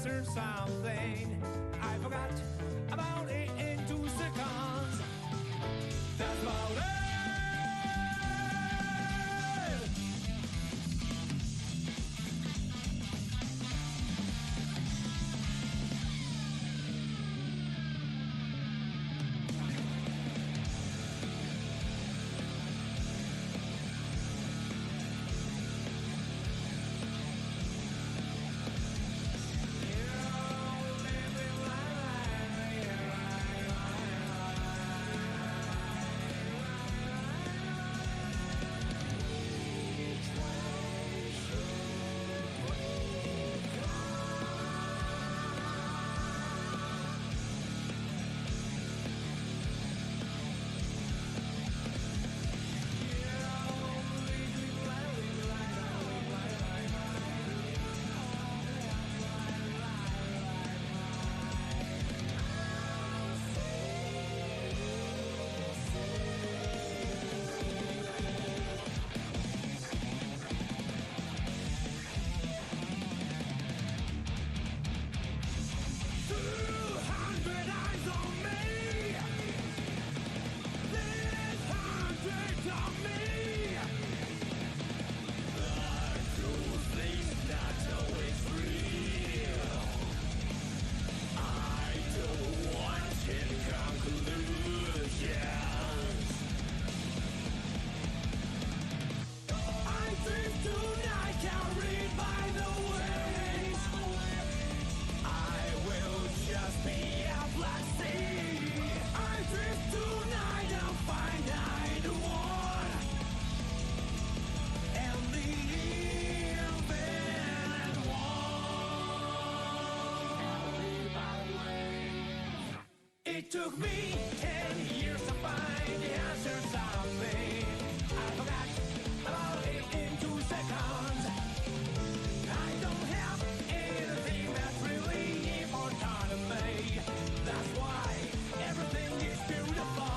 answer something I forgot about it in 2 seconds. That's about it. It took me 10 years to find the answer something I forgot about it in 2 seconds. I don't have anything that's really important to me. That's why everything is beautiful.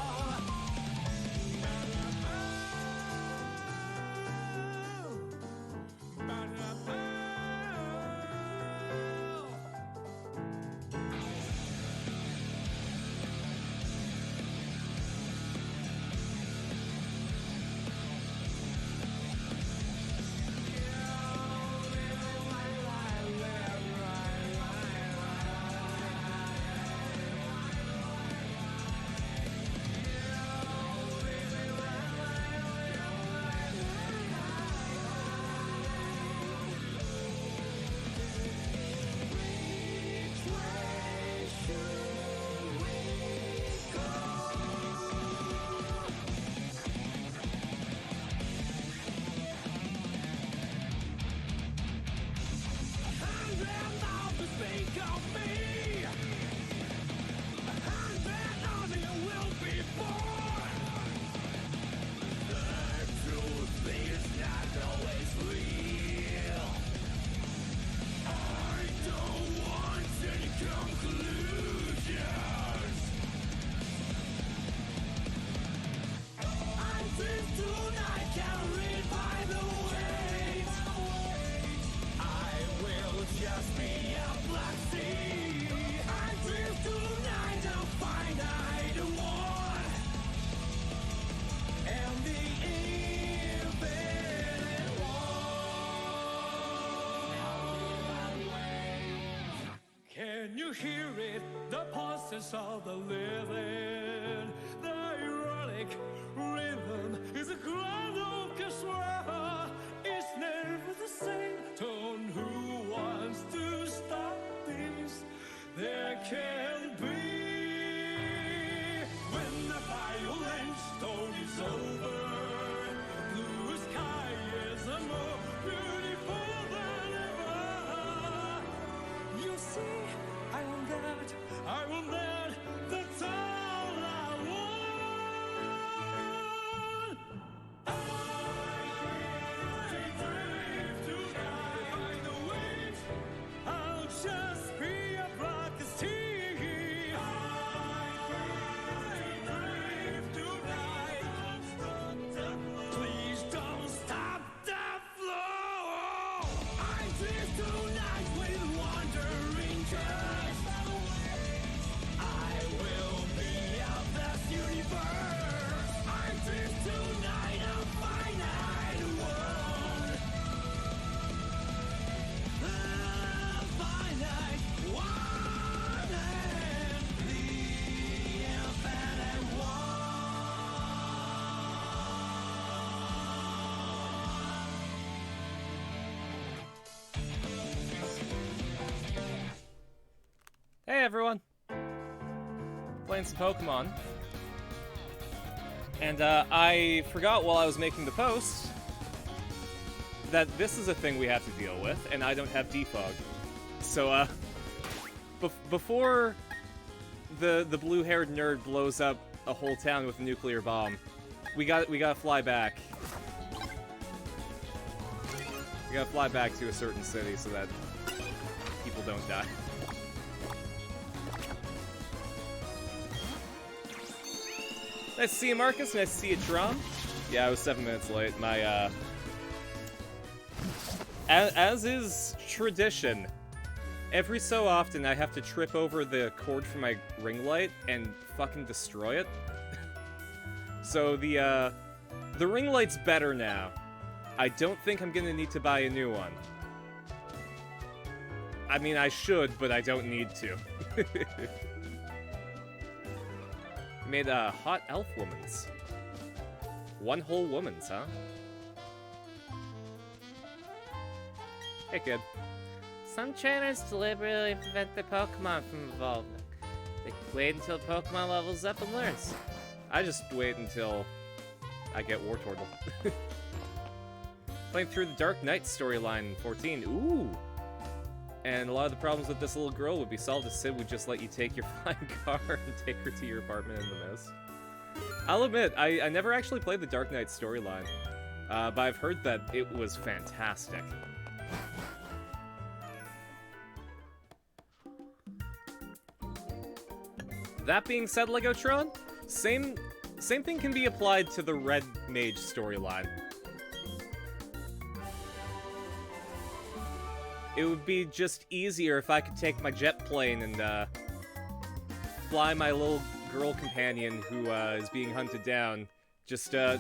Can you hear it? The pulses of the living. The ironic rhythm is a grand orchestra. It's never the same tone. Who wants to stop this? There can be. When the violent tone is over, blue sky is more beautiful than ever. You see, I want that, that's all I want. Hey everyone! Playing some Pokemon. And I forgot while I was making the post that this is a thing we have to deal with, and I don't have defog. So, before the blue-haired nerd blows up a whole town with a nuclear bomb, we gotta fly back. We gotta fly back to a certain city so that people don't die. Nice to see you, Marcus. Nice to see you, Tron. Yeah, I was 7 minutes late. My, as is tradition, every so often I have to trip over the cord for my ring light and fucking destroy it. So the ring light's better now. I don't think I'm gonna need to buy a new one. I mean, I should, but I don't need to. Made a hot elf woman's. One whole woman's, huh? Hey, kid. Some trainers deliberately prevent their Pokemon from evolving. They wait until Pokemon levels up and learns. I just wait until I get Wartortle. Playing through the Dark Knight storyline in 14. Ooh! And a lot of the problems with this little girl would be solved if Sid would just let you take your flying car and take her to your apartment in the mist. I'll admit, I never actually played the Dark Knight storyline, but I've heard that it was fantastic. That being said, Legotron, same thing can be applied to the Red Mage storyline. It would be just easier if I could take my jet plane and fly my little girl companion who is being hunted down just to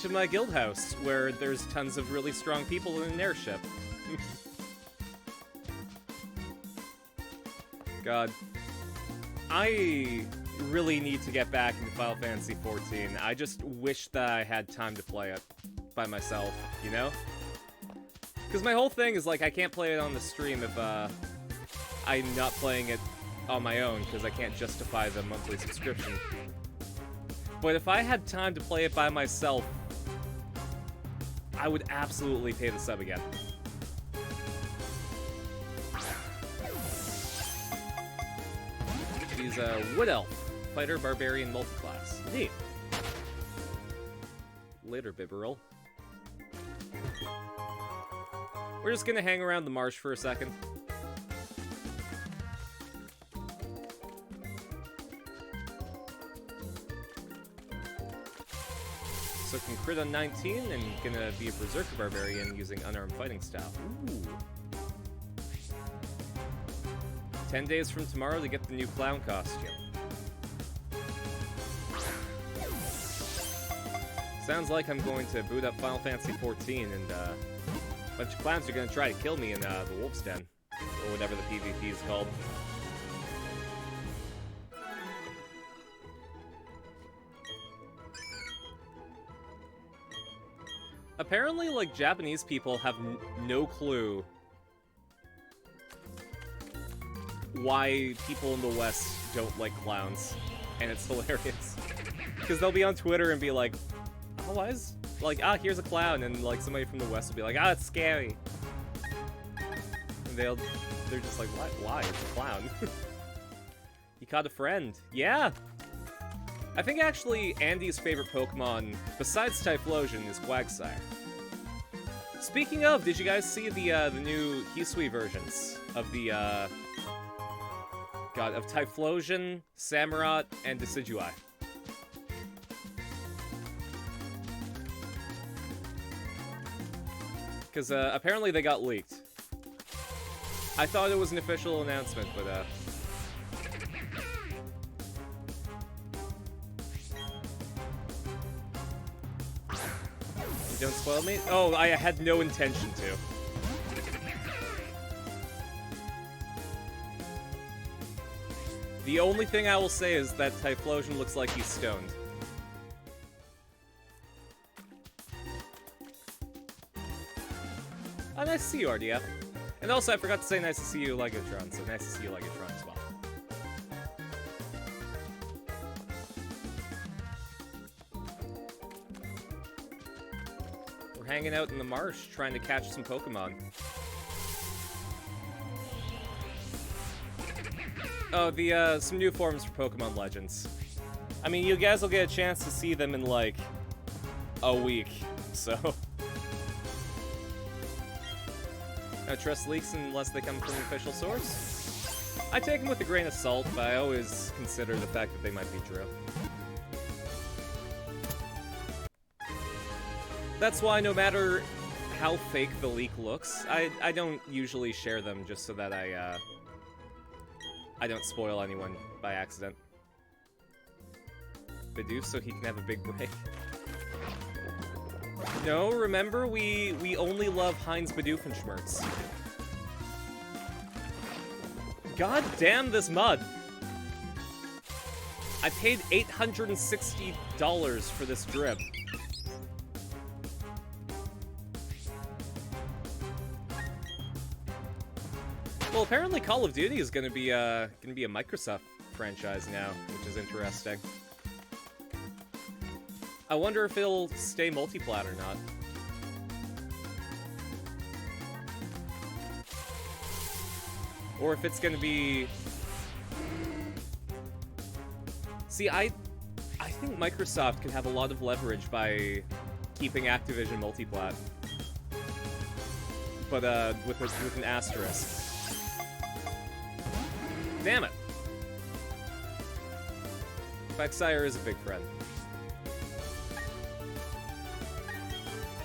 my guild house, where there's tons of really strong people in an airship. God. I really need to get back into Final Fantasy XIV. I just wish that I had time to play it by myself, you know? Because my whole thing is, like, I can't play it on the stream if, I'm not playing it on my own, because I can't justify the monthly subscription. But if I had time to play it by myself, I would absolutely pay the sub again. He's a Wood Elf, Fighter, Barbarian, Multiclass. Neat. Later, Bibarel. We're just gonna hang around the marsh for a second. So can crit on 19 and gonna be a Berserker Barbarian using Unarmed Fighting Style. Ooh. 10 days from tomorrow to get the new clown costume. Sounds like I'm going to boot up Final Fantasy XIV and a bunch of clowns are going to try to kill me in the Wolf's Den, or whatever the PvP is called. Apparently, like, Japanese people have no clue why people in the West don't like clowns, and it's hilarious. Because they'll be on Twitter and be like, oh, why is... like, ah, here's a clown, and, like, somebody from the West will be like, ah, it's scary. And they're just like, why? It's a clown. You caught a friend. Yeah! I think, actually, Andy's favorite Pokemon, besides Typhlosion, is Quagsire. Speaking of, did you guys see the new Hisui versions of the, of Typhlosion, Samurott, and Decidueye? Because, apparently they got leaked. I thought it was an official announcement, but, don't spoil me? Oh, I had no intention to. The only thing I will say is that Typhlosion looks like he's stoned. Oh, nice to see you, RDF. And also, I forgot to say nice to see you, Legotron, so nice to see you, Legotron, as well. hanging out in the marsh trying to catch some Pokemon. Oh, some new forms for Pokemon Legends. I mean, you guys will get a chance to see them in, like, a week, so... I don't trust leaks unless they come from an official source. I take them with a grain of salt, but I always consider the fact that they might be true. That's why no matter how fake the leak looks, I don't usually share them just so that I don't spoil anyone by accident. Bidoof so he can have a big break. No, remember, we only love Heinz Bidoofenschmerz. God damn this mud! I paid $860 for this drip. Well, apparently Call of Duty is gonna be a Microsoft franchise now, which is interesting. I wonder if it'll stay multiplat or not. Or if it's gonna be... See, I think Microsoft could have a lot of leverage by keeping Activision multiplat. But, with an asterisk. Damn it! Baxire is a big friend.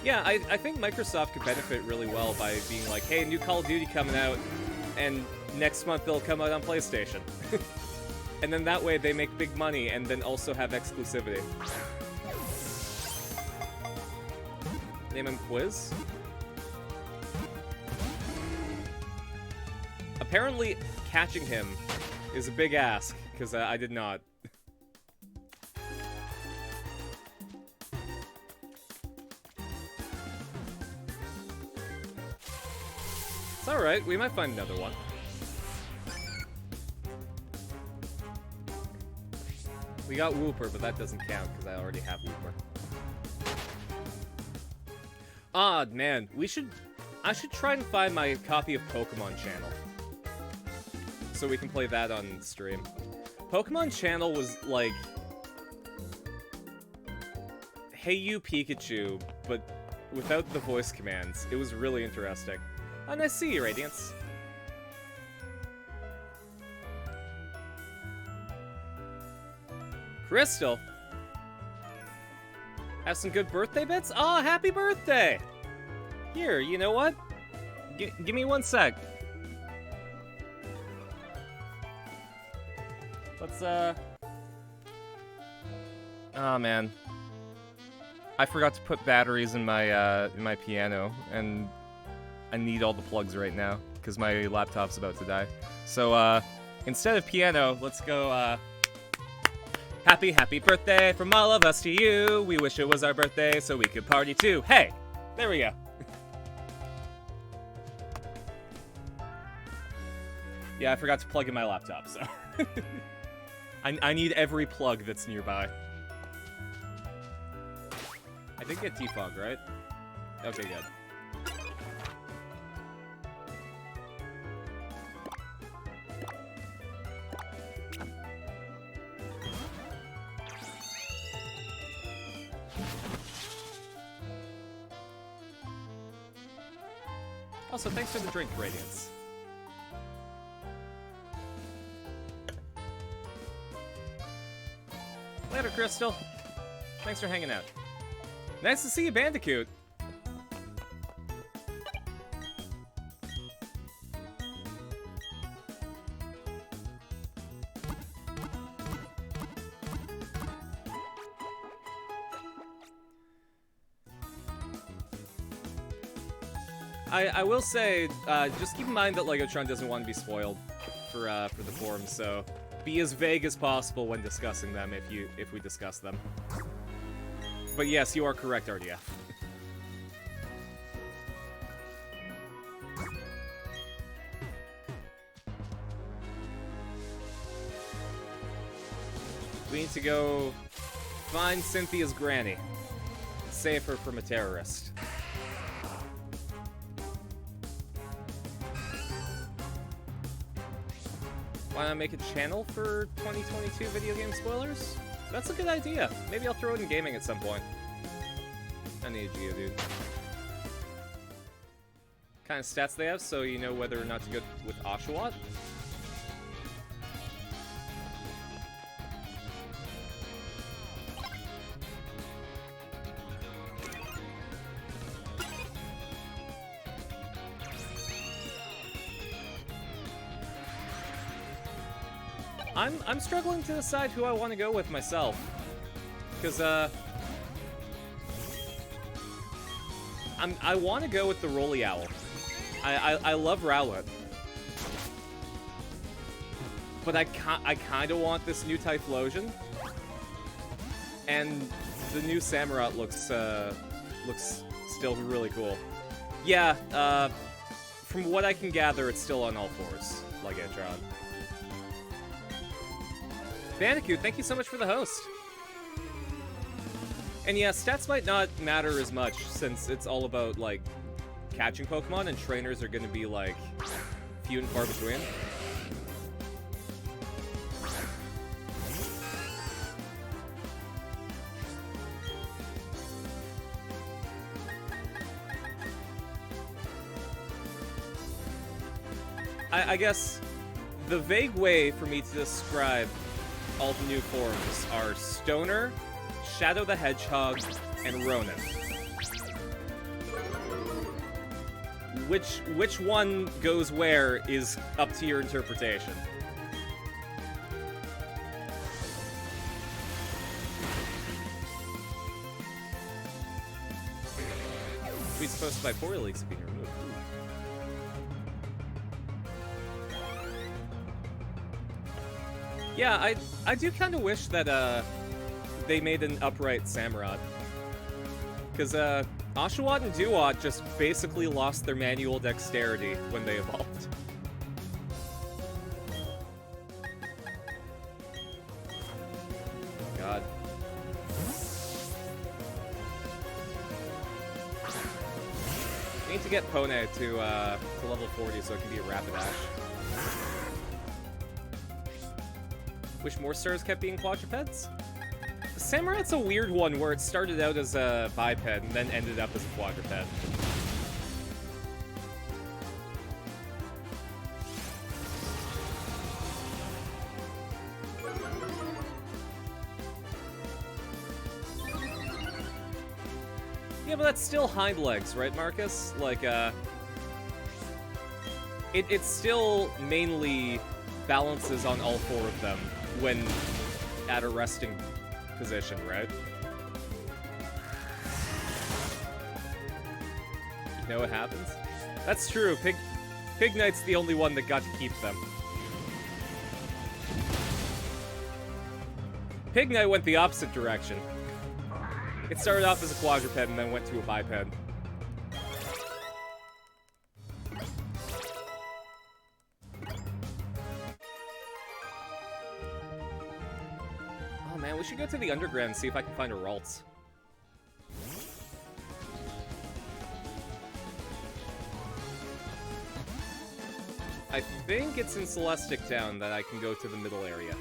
Yeah, I think Microsoft could benefit really well by being like, hey, new Call of Duty coming out, and next month they'll come out on PlayStation. And then that way they make big money and then also have exclusivity. Name him Quiz? Apparently, catching him is a big ask, because I did not. It's alright, we might find another one. We got Wooper, but that doesn't count, because I already have Wooper. Ah, man, I should try and find my copy of Pokemon Channel. So we can play that on stream. Pokemon Channel was like... Hey You Pikachu, but without the voice commands. It was really interesting. Oh, nice to see you, Radiance. Crystal! Have some good birthday bits? Oh, happy birthday! Here, you know what? Give me 1 sec. Let's, oh, man. I forgot to put batteries in my piano, and I need all the plugs right now, because my laptop's about to die. So, instead of piano, let's go, happy birthday from all of us to you. We wish it was our birthday so we could party too. Hey! There we go. Yeah, I forgot to plug in my laptop, so... I need every plug that's nearby. I did get T-Fog, right? Okay, good. Also, thanks for the drink, Radiance. Later, Crystal. Thanks for hanging out. Nice to see you, Bandicoot. I will say, just keep in mind that Legotron doesn't want to be spoiled for the forums, so be as vague as possible when discussing them if we discuss them. But yes, you are correct, RDF. We need to go find Cynthia's granny. Save her from a terrorist. Why not make a channel for 2022 video game spoilers? That's a good idea. Maybe I'll throw it in gaming at some point. I need you, dude. Kind of stats they have, so you know whether or not to go with Oshawott. I'm struggling to decide who I want to go with myself, because I want to go with the Rolly Owl. I love Rowlet, but I kind of want this new Typhlosion, and the new Samurott looks still really cool. Yeah, from what I can gather, it's still on all fours, like Edgerod. Bandicoot, thank you so much for the host. And yeah, stats might not matter as much since it's all about, like, catching Pokemon, and trainers are gonna be, like, few and far between. I guess the vague way for me to describe all the new forms are Stoner, Shadow the Hedgehog, and Ronan. Which one goes where is up to your interpretation. Tweets posted by Poor Leaks have been removed. Yeah, I do kind of wish that they made an upright Samurott. Because Oshawott and Dewott just basically lost their manual dexterity when they evolved. God. I need to get Pone to level 40 so it can be a Rapidash. Wish more stars kept being quadrupeds? Samurott's a weird one where it started out as a biped and then ended up as a quadruped. Yeah, but that's still hind legs, right, Marcus? Like, it still mainly balances on all four of them when at a resting position, right? You know what happens? That's true. Pig Knight's the only one that got to keep them. Pig Knight went the opposite direction. It started off as a quadruped and then went to a biped. Man, we should go to the underground and see if I can find a Ralts. I think it's in Celestic Town that I can go to the middle area.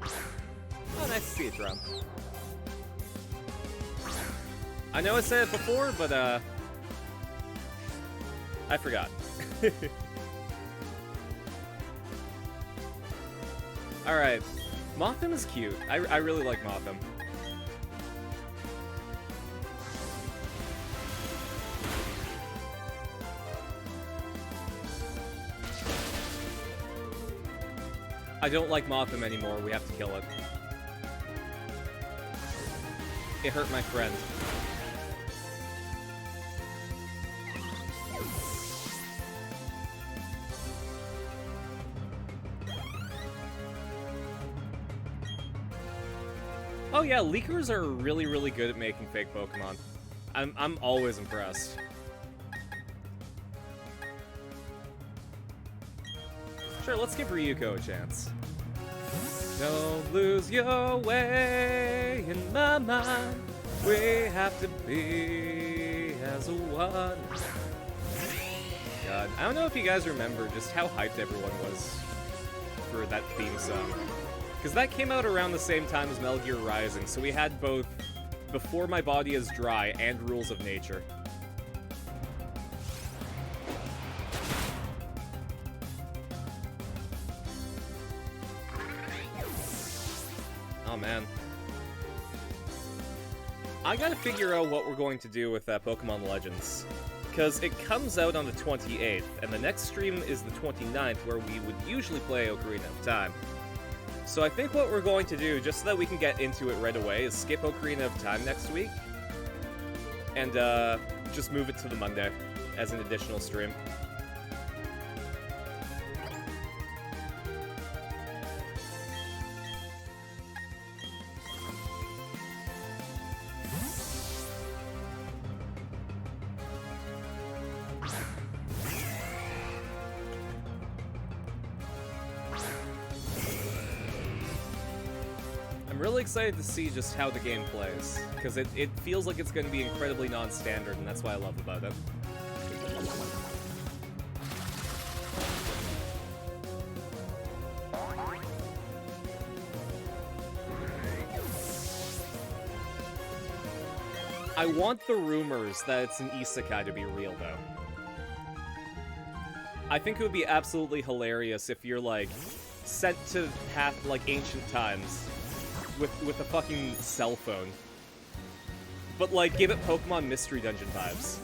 Oh, nice to see it, Drum. I know I said it before, but, I forgot. Alright. Mothim is cute. I really like Mothim. I don't like Mothim anymore. We have to kill it. It hurt my friend. Oh yeah, leakers are really, really good at making fake Pokemon. I'm always impressed. Sure, let's give Ryuko a chance. Don't lose your way in my mind. We have to be as one. God, I don't know if you guys remember just how hyped everyone was for that theme song. Because that came out around the same time as Metal Gear Rising, so we had both Before My Body Is Dry and Rules of Nature. Oh man. I gotta figure out what we're going to do with Pokemon Legends. Because it comes out on the 28th, and the next stream is the 29th, where we would usually play Ocarina of Time. So I think what we're going to do, just so that we can get into it right away, is skip Ocarina of Time next week, and just move it to the Monday as an additional stream. I'm really excited to see just how the game plays, because it feels like it's going to be incredibly non-standard, and that's what I love about it. I want the rumors that it's an isekai to be real, though. I think it would be absolutely hilarious if you're, like, sent to like, ancient times with a fucking cell phone. But, like, give it Pokemon Mystery Dungeon vibes.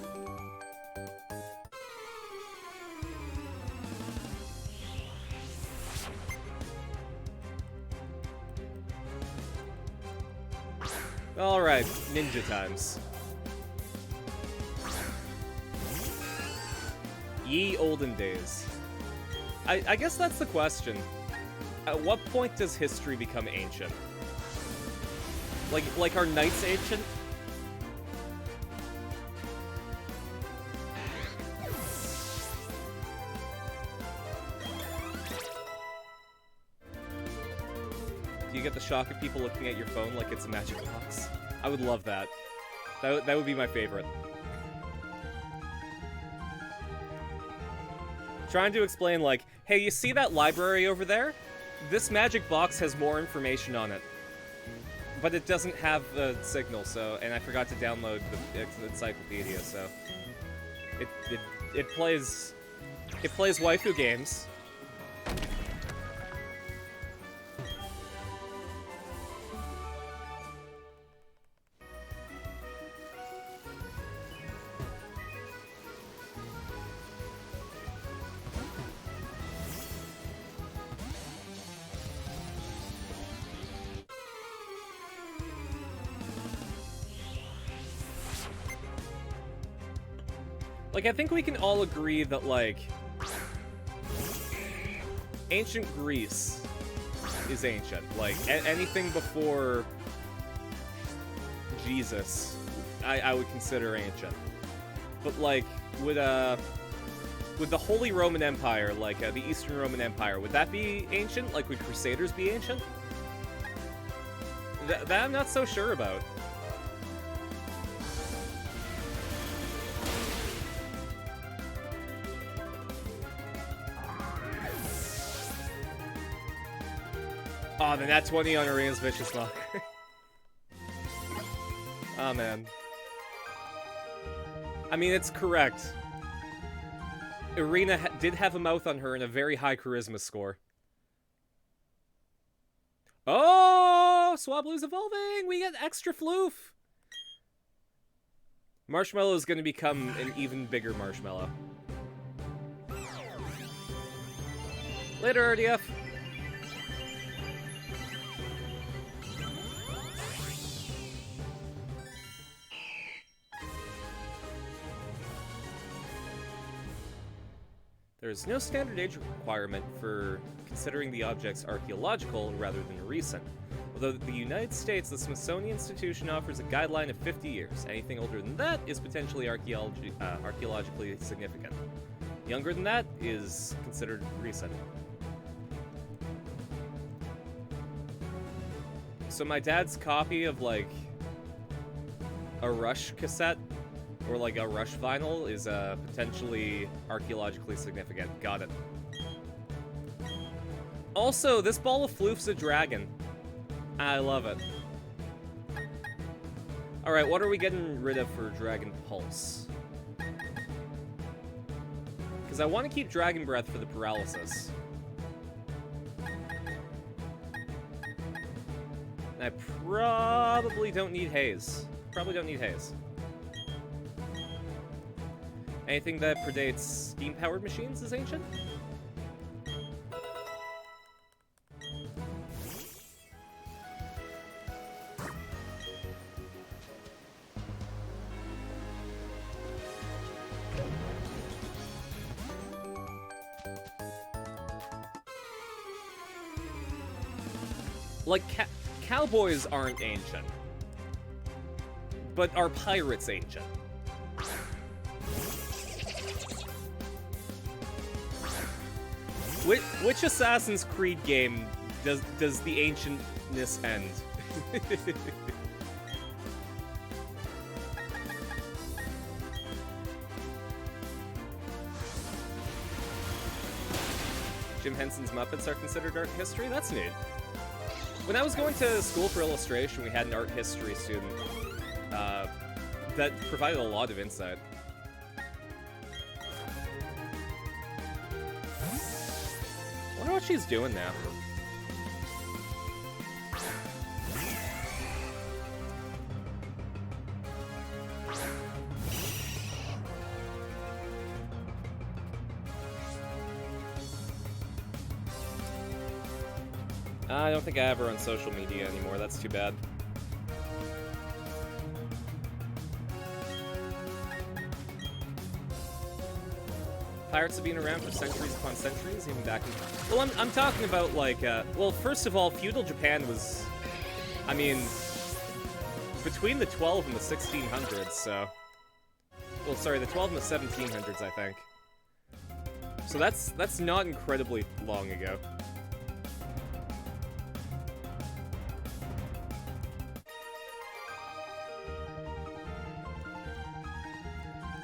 Alright, ninja times. Ye olden days. I guess that's the question. At what point does history become ancient? Like are knights ancient? Do you get the shock of people looking at your phone like it's a magic box? I would love that. That would be my favorite. Trying to explain, like, hey, you see that library over there? This magic box has more information on it. But it doesn't have the signal, so, and I forgot to download the encyclopedia, so it plays waifu games. Like, I think we can all agree that, like, ancient Greece is ancient. Like, anything before Jesus, I would consider ancient. But, like, with the Holy Roman Empire, like, the Eastern Roman Empire, would that be ancient? Like, would Crusaders be ancient? That I'm not so sure about. Oh, then that's 20 on Arena's Vicious Mockery. Oh, man. I mean, it's correct. Arena did have a mouth on her and a very high charisma score. Oh, Swablu's evolving! We get extra floof! Marshmallow is going to become an even bigger Marshmallow. Later, RDF! There is no standard age requirement for considering the objects archaeological rather than recent. Although the United States, the Smithsonian Institution offers a guideline of 50 years. Anything older than that is potentially archaeologically significant. Younger than that is considered recent. So my dad's copy of, like, a Rush cassette, or like a Rush vinyl is potentially archaeologically significant. Got it. Also, this ball of floof's a dragon. I love it. Alright, what are we getting rid of for Dragon Pulse? Because I want to keep Dragon Breath for the paralysis. And I probably don't need Haze. Probably don't need Haze. Anything that predates steam-powered machines is ancient? Like, cowboys aren't ancient. But are pirates ancient? Which Assassin's Creed game does the ancientness end? Jim Henson's Muppets are considered art history? That's neat. When I was going to school for illustration, we had an art history student that provided a lot of insight. I wonder what she's doing now. I don't think I have her on social media anymore. That's too bad. Pirates have been around for centuries upon centuries, even back in... Well, I'm talking about, like, well, first of all, feudal Japan was... I mean... between the 12 and the 1600s, so... Well, sorry, the 12 and the 1700s, I think. So that's not incredibly long ago.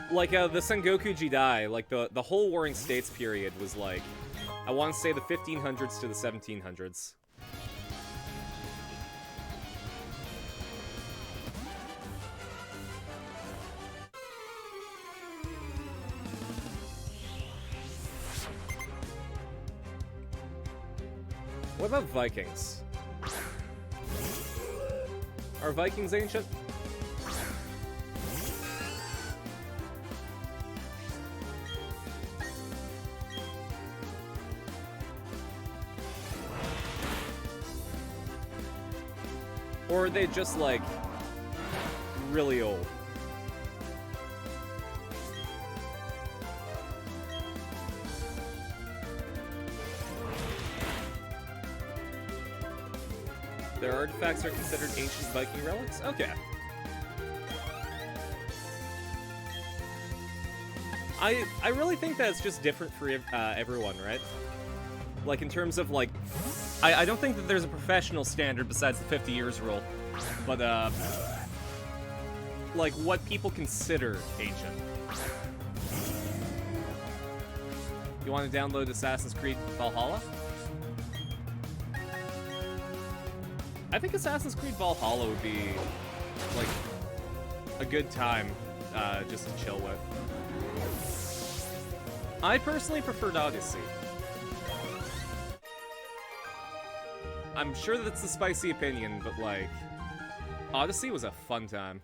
Like, the Sengoku Jidai, like, the whole Warring States period was, like, I want to say the 1500s to the 1700s. What about Vikings? Are Vikings ancient? Or are they just, like, really old? Their artifacts are considered ancient Viking relics? Okay. I really think that's just different for everyone, right? Like, in terms of, like... I don't think that there's a professional standard besides the 50 years rule. But, like, what people consider ancient. You want to download Assassin's Creed Valhalla? I think Assassin's Creed Valhalla would be, like, a good time, just to chill with. I personally preferred Odyssey. I'm sure that's a spicy opinion, but, like, Odyssey was a fun time.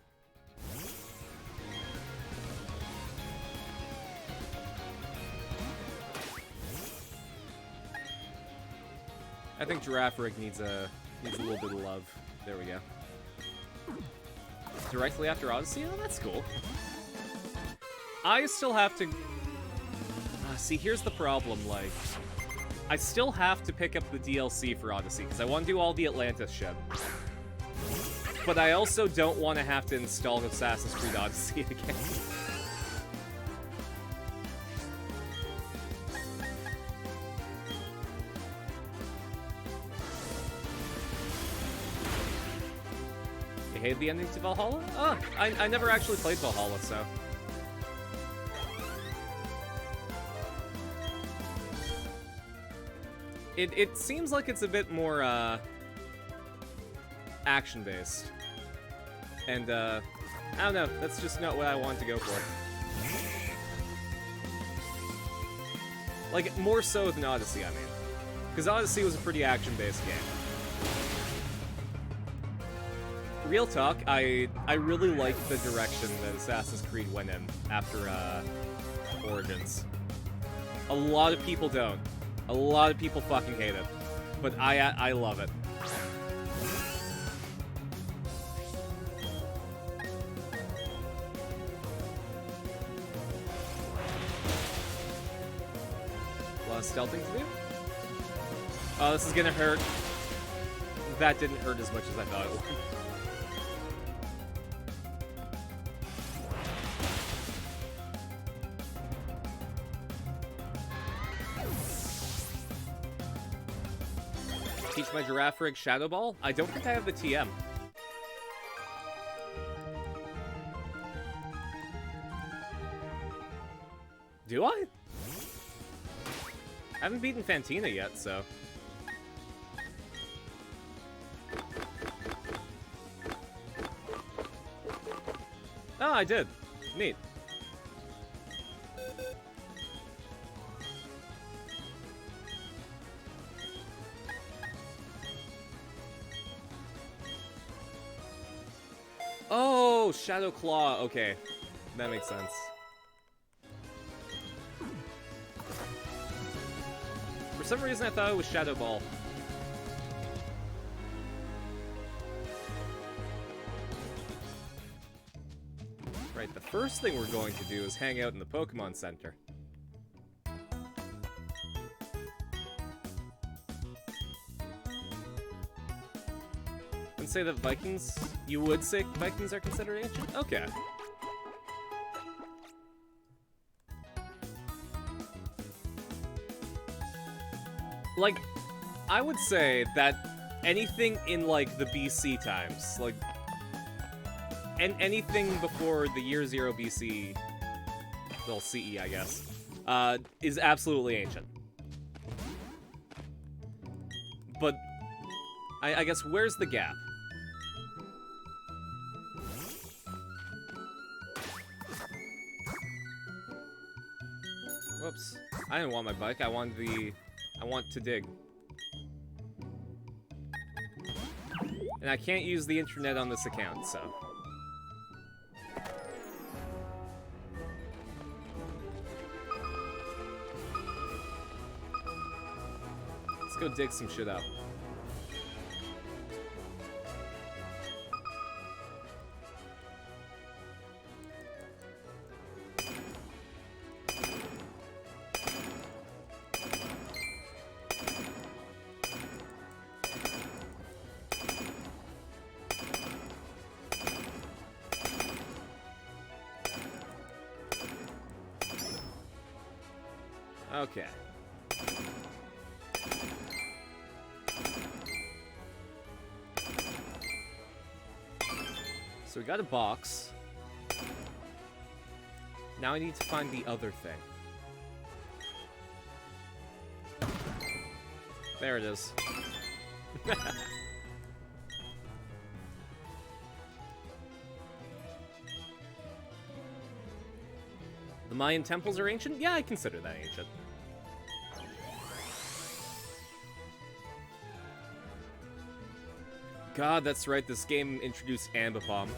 I think Giraffe Rig needs a little bit of love. There we go. Directly after Odyssey? Oh, that's cool. I still have to... see, here's the problem, like... I still have to pick up the DLC for Odyssey, because I want to do all the Atlantis shit. But I also don't want to have to install Assassin's Creed Odyssey again. You hate the ending to Valhalla? Oh, I never actually played Valhalla, so... It seems like it's a bit more, action-based. And, I don't know, that's just not what I wanted to go for. Like, more so than Odyssey, I mean. Because Odyssey was a pretty action-based game. Real talk, I really like the direction that Assassin's Creed went in after, Origins. A lot of people don't. A lot of people fucking hate it. But I love it. A lot of stealthing to do? Oh, this is gonna hurt. That didn't hurt as much as I thought it would. Teach my Giraffe Rig Shadow Ball? I don't think I have the TM. Do I? I haven't beaten Fantina yet, so... Oh, I did. Neat. Oh, Shadow Claw. Okay. That makes sense. For some reason, I thought it was Shadow Ball. Right, the first thing we're going to do is hang out in the Pokemon Center. And say that Vikings... You would say Vikings are considered ancient? Okay. Like, I would say that anything in, like, the BC times, like... And anything before the year 0 BC... Well, CE, I guess. Is absolutely ancient. But... I guess, where's the gap? Whoops. I didn't want my bike, I want to dig. And I can't use the internet on this account, so... Let's go dig some shit up. Okay. So we got a box. Now I need to find the other thing. There it is. The Mayan temples are ancient? Yeah, I consider that ancient. God, that's right, this game introduced Ambipom.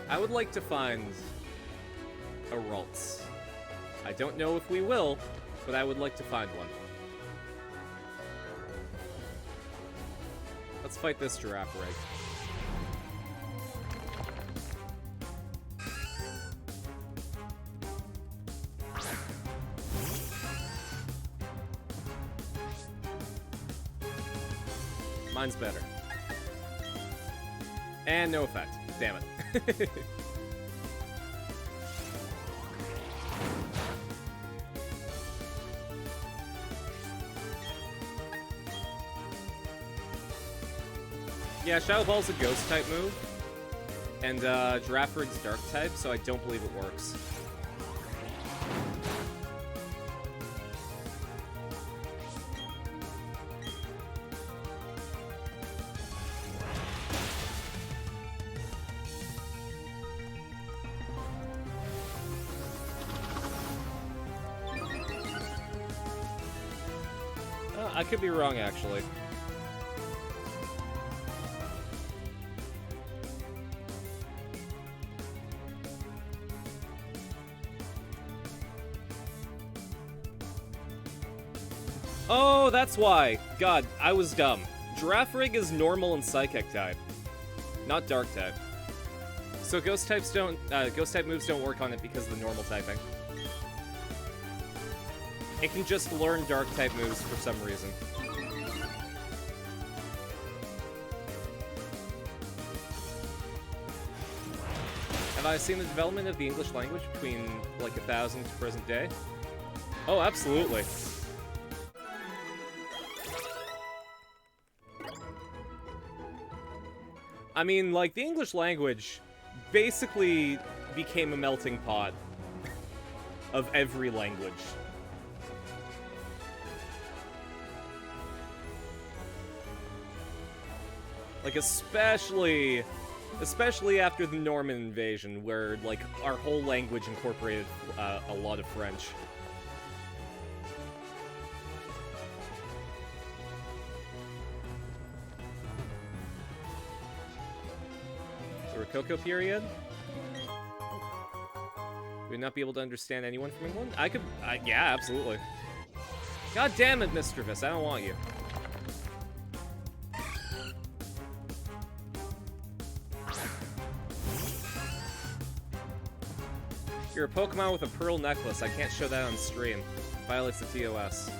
I would like to find a Ralts. I don't know if we will, but I would like to find one. Let's fight this Giraffe Rig. Mine's better. And no effect. Damn it. Yeah, Shadow Ball's a ghost type move, and Giraffrig's dark type, so I don't believe it works. I could be wrong, actually. Oh, that's why. God, I was dumb. Giraffrig is normal and psychic type, not dark type. So ghost type moves don't work on it because of the normal typing. It can just learn dark type moves for some reason. Have I seen the development of the English language between like 1000 to present day? Oh, absolutely. I mean, like, the English language basically became a melting pot of every language. Like, especially after the Norman invasion, where, like, our whole language incorporated a lot of French. The Rococo period? Would not be able to understand anyone from England? Yeah, absolutely. God damn it, Mr. Viss, I don't want you. You're a Pokemon with a pearl necklace. I can't show that on stream. Violates the TOS.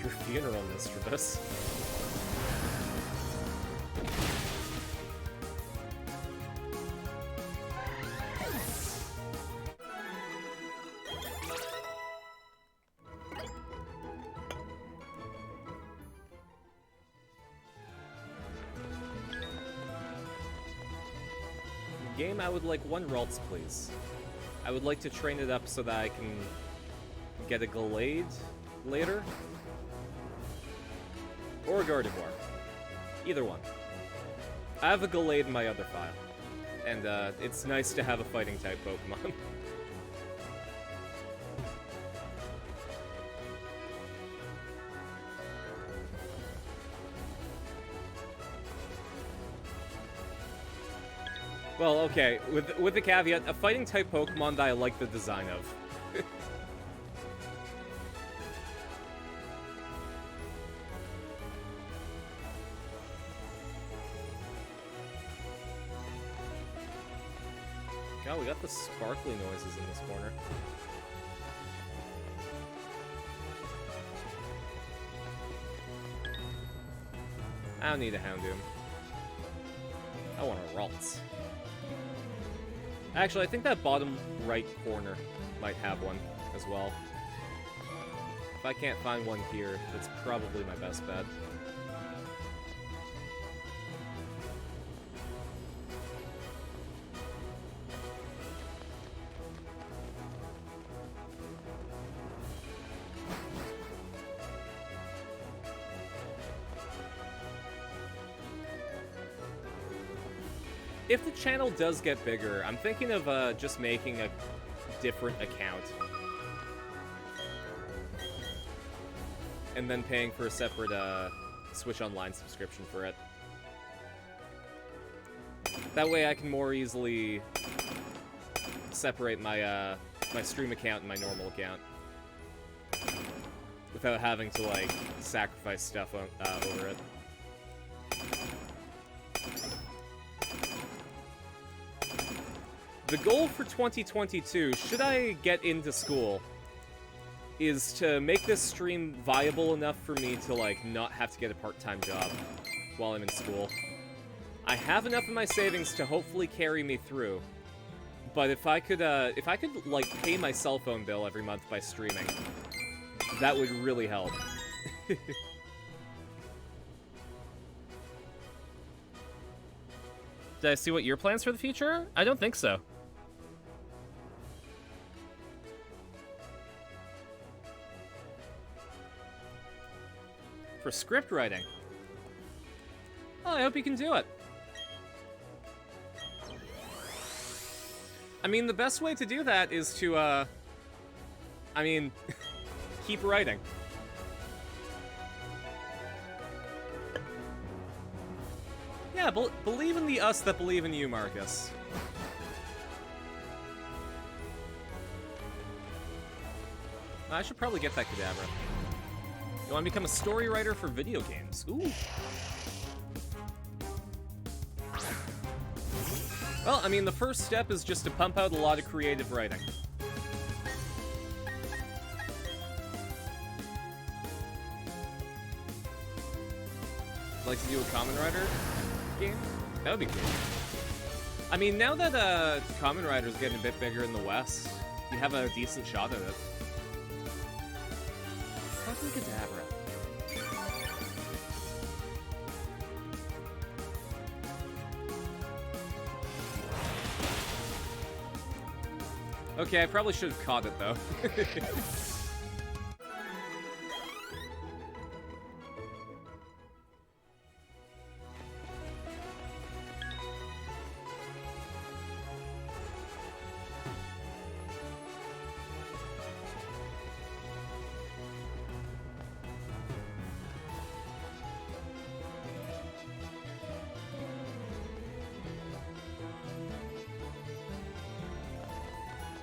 Your funeral, Mr. Viss. Game, I would like 1 Ralts, please. I would like to train it up so that I can get a Gallade later. Or a Gardevoir. Either one. I have a Gallade in my other file. And it's nice to have a fighting type Pokemon. Well, okay, with the caveat, a fighting type Pokemon that I like the design of. God, we got the sparkly noises in this corner. I don't need a Houndoom. I want a Ralts. Actually, I think that bottom right corner might have one as well. If I can't find one here, that's probably my best bet. If the channel does get bigger, I'm thinking of just making a different account. And then paying for a separate Switch Online subscription for it. That way I can more easily separate my my stream account and my normal account. Without having to, like, sacrifice stuff over it. The goal for 2022, should I get into school, is to make this stream viable enough for me to, like, not have to get a part-time job while I'm in school. I have enough of my savings to hopefully carry me through. But if I could, like, pay my cell phone bill every month by streaming, that would really help. Did I see what your plans for the future? I don't think so. For script writing. Oh, I hope you can do it. I mean, the best way to do that is to, I mean, keep writing. Yeah, believe in the us that believe in you, Marcus. I should probably get that Kadabra. You want to become a story writer for video games? Ooh. Well, I mean, the first step is just to pump out a lot of creative writing. Like to do a Kamen Rider game? That would be cool. I mean, now that Kamen Rider's getting a bit bigger in the West, you have a decent shot at it. Fucking Kadabra. Okay, I probably should have caught it, though.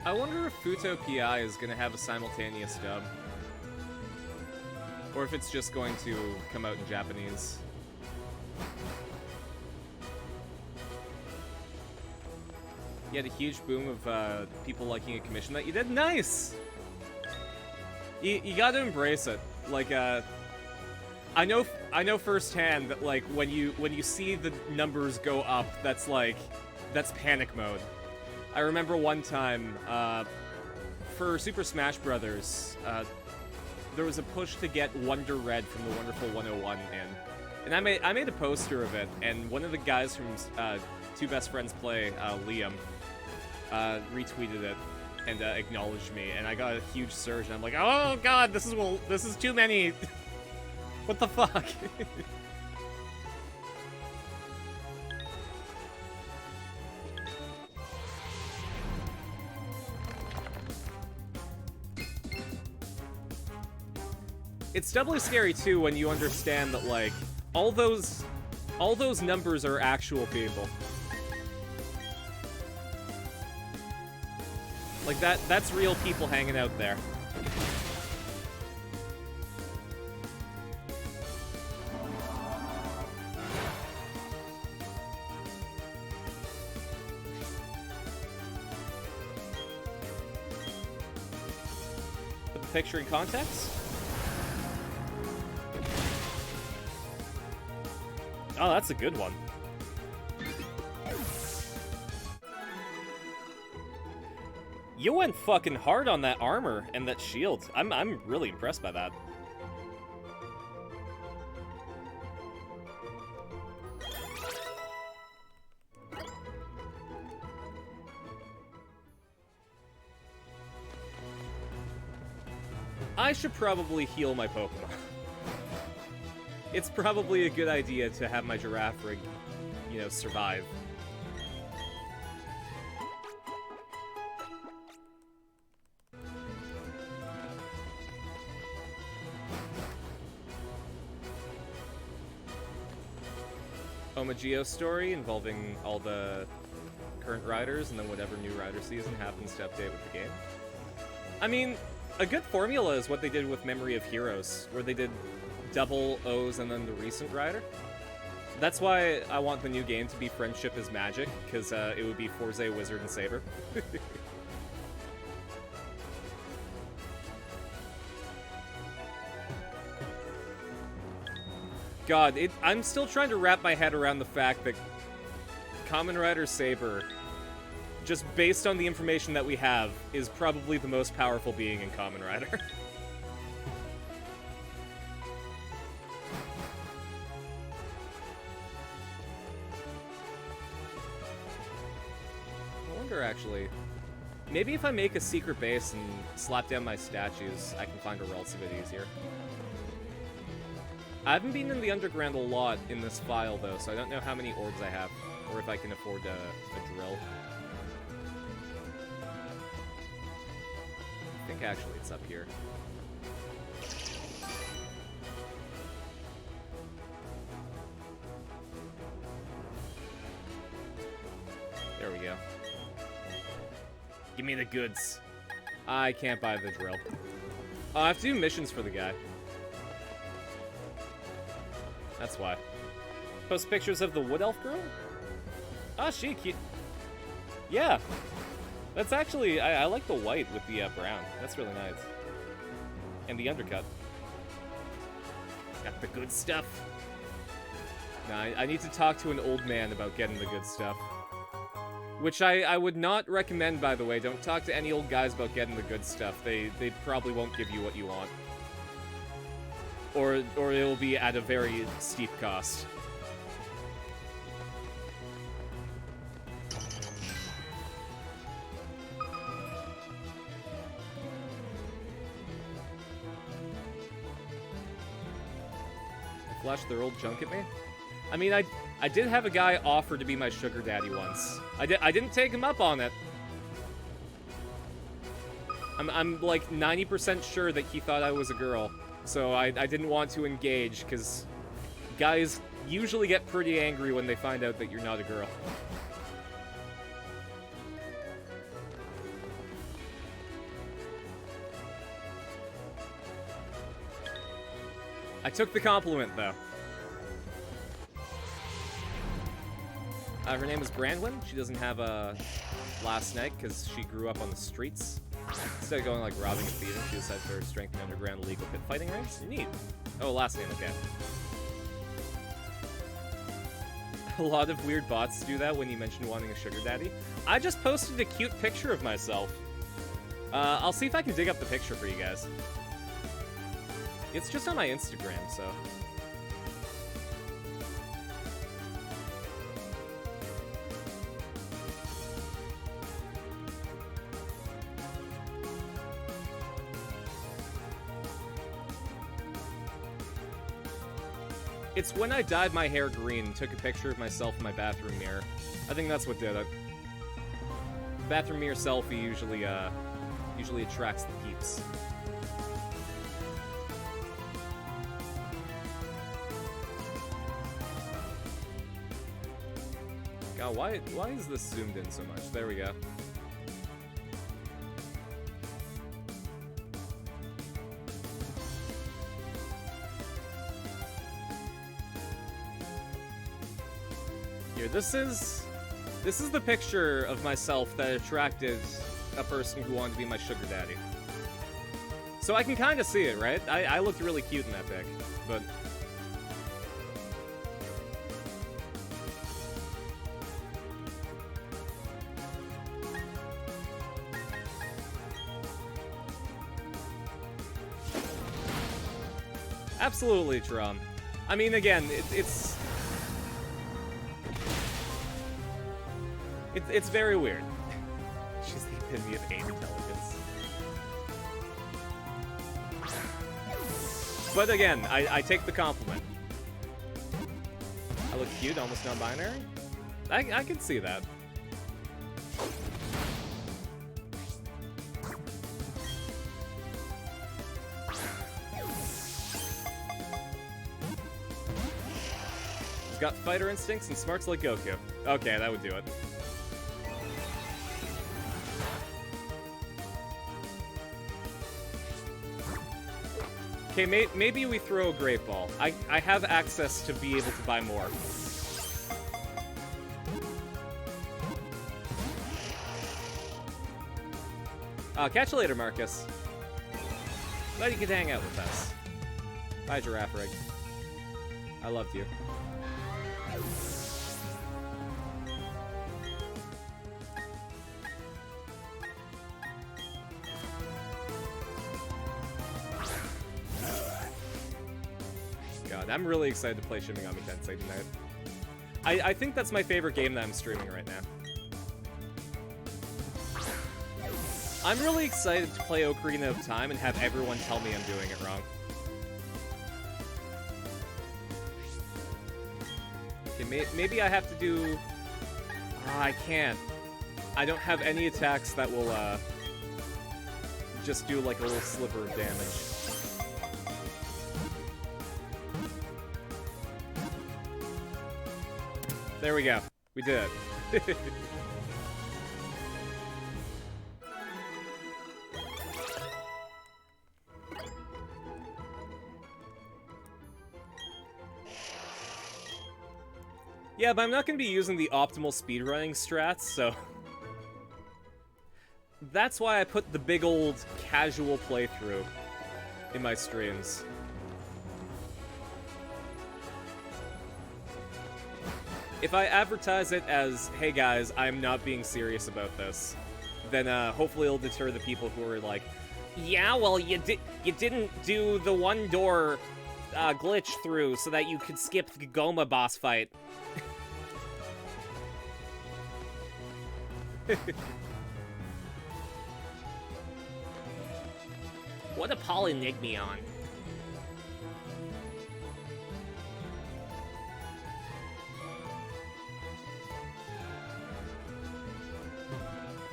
I wonder if Futo PI is going to have a simultaneous dub. Or if it's just going to come out in Japanese. You had a huge boom of people liking a commission that you did. Nice! You gotta embrace it. Like, I know firsthand that, like, when you see the numbers go up, that's panic mode. I remember one time, for Super Smash Brothers, there was a push to get Wonder Red from the Wonderful 101 in. And I made a poster of it, and one of the guys from Two Best Friends Play, Liam, retweeted it and acknowledged me, and I got a huge surge, and I'm like, oh god, this is too many! What the fuck? It's doubly scary too when you understand that, like, all those numbers are actual people. Like, that's real people hanging out there. Put the picture in context. Oh, that's a good one. You went fucking hard on that armor and that shield. I'm really impressed by that. I should probably heal my Pokemon. It's probably a good idea to have my Girafarig, you know, survive. Omageo story involving all the current riders and then whatever new rider season happens to update with the game. I mean, a good formula is what they did with Memory of Heroes, where they did double O's and then the recent rider. That's why I want the new game to be Friendship is Magic, because it would be Forze, Wizard, and Saber. God, I'm still trying to wrap my head around the fact that Kamen Rider Saber, just based on the information that we have, is probably the most powerful being in Kamen Rider. I wonder, actually, maybe if I make a secret base and slap down my statues, I can find a relics a bit easier. I haven't been in the underground a lot in this file, though, so I don't know how many orbs I have, or if I can afford a drill. I think actually it's up here. There we go. Give me the goods. I can't buy the drill. Oh, I have to do missions for the guy. That's why. Post pictures of the Wood Elf girl? Ah, she cute. Yeah. That's actually, I like the white with the brown. That's really nice. And the undercut. Got the good stuff. Nah, I need to talk to an old man about getting the good stuff. Which I would not recommend, by the way. Don't talk to any old guys about getting the good stuff. They probably won't give you what you want. Or it'll be at a very steep cost. Flash their old junk at me? I mean, I did have a guy offer to be my sugar daddy once. I didn't take him up on it. I'm like 90% sure that he thought I was a girl. So I didn't want to engage, because guys usually get pretty angry when they find out that you're not a girl. I took the compliment, though. Her name is Brandwin. She doesn't have a last name because she grew up on the streets. Instead of going like robbing and thieving, she decided for her strength in underground illegal pit fighting ranks. Neat. Oh, last name, okay. A lot of weird bots do that when you mention wanting a sugar daddy. I just posted a cute picture of myself. I'll see if I can dig up the picture for you guys. It's just on my Instagram, so... It's when I dyed my hair green and took a picture of myself in my bathroom mirror. I think that's what did it. Bathroom mirror selfie usually attracts the peeps. God, why is this zoomed in so much? There we go. Here, this is the picture of myself that attracted a person who wanted to be my sugar daddy. So I can kind of see it, right? I looked really cute in that pic, but... Absolutely, Tron. I mean, again, it's very weird. She's the epitome of ape intelligence. But again, I take the compliment. I look cute, almost non-binary? I can see that. He's got fighter instincts and smarts like Goku. Okay, that would do it. Okay, maybe we throw a Great Ball. I have access to be able to buy more. Catch you later, Marcus. Glad you could hang out with us. Bye, Giraffe Rig. I loved you. god, I'm really excited to play Shin Megami Tensei tonight. I think that's my favorite game that I'm streaming right now. I'm really excited to play Ocarina of Time and have everyone tell me I'm doing it wrong. Okay, maybe I have to do... I can't. I don't have any attacks that will, just do, like, a little sliver of damage. There we go. We did it. Yeah, but I'm not going to be using the optimal speedrunning strats, so... That's why I put the big old casual playthrough in my streams. If I advertise it as, hey guys, I'm not being serious about this, then hopefully it'll deter the people who are like, yeah, well, you didn't do the one door glitch through so that you could skip the Goma boss fight. What a polynigmion.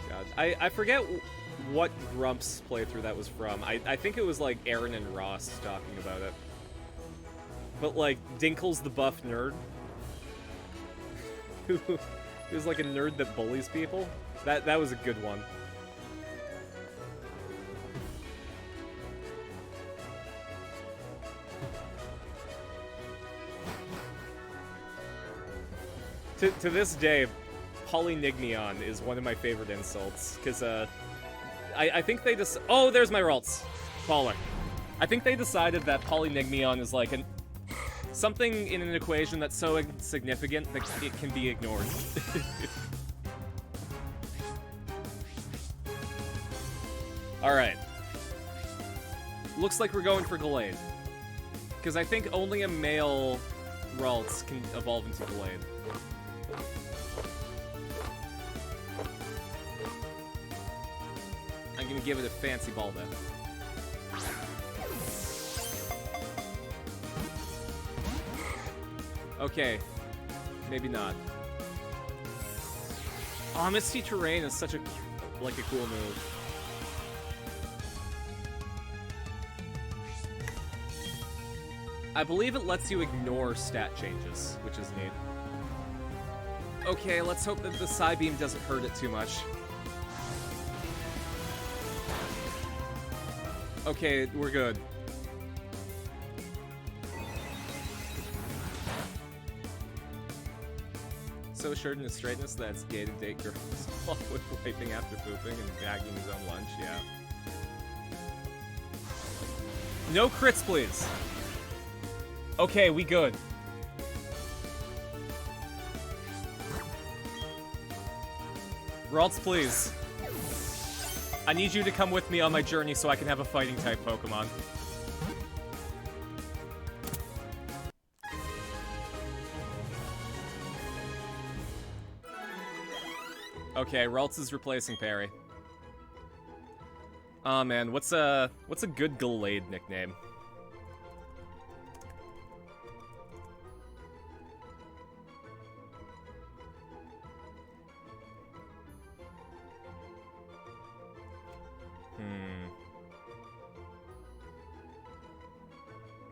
God, I forget what Grumps playthrough that was from. I think it was like Aaron and Ross talking about it. But like, Dinkle's the buff nerd. Who's like a nerd that bullies people. That was a good one. To this day, polynigmion is one of my favorite insults, because, I think they just... Oh, there's my Ralts. Baller. I think they decided that polynigmion is like something in an equation that's so insignificant that it can be ignored. Alright. Looks like we're going for Gallade. Because I think only a male Ralts can evolve into Gallade. I'm gonna give it a fancy ball then. Okay. Maybe not. Oh, Misty Terrain is such a cool move. I believe it lets you ignore stat changes, which is neat. Okay, let's hope that the Psybeam doesn't hurt it too much. Okay, we're good. So assured in his straightness that it's gay to date girls with wiping after pooping and bagging his own lunch, yeah. No crits, please! Okay, we good. Ralts, please. I need you to come with me on my journey so I can have a fighting type Pokemon. Okay, Ralts is replacing Perry. Aw, man, what's a good Gallade nickname?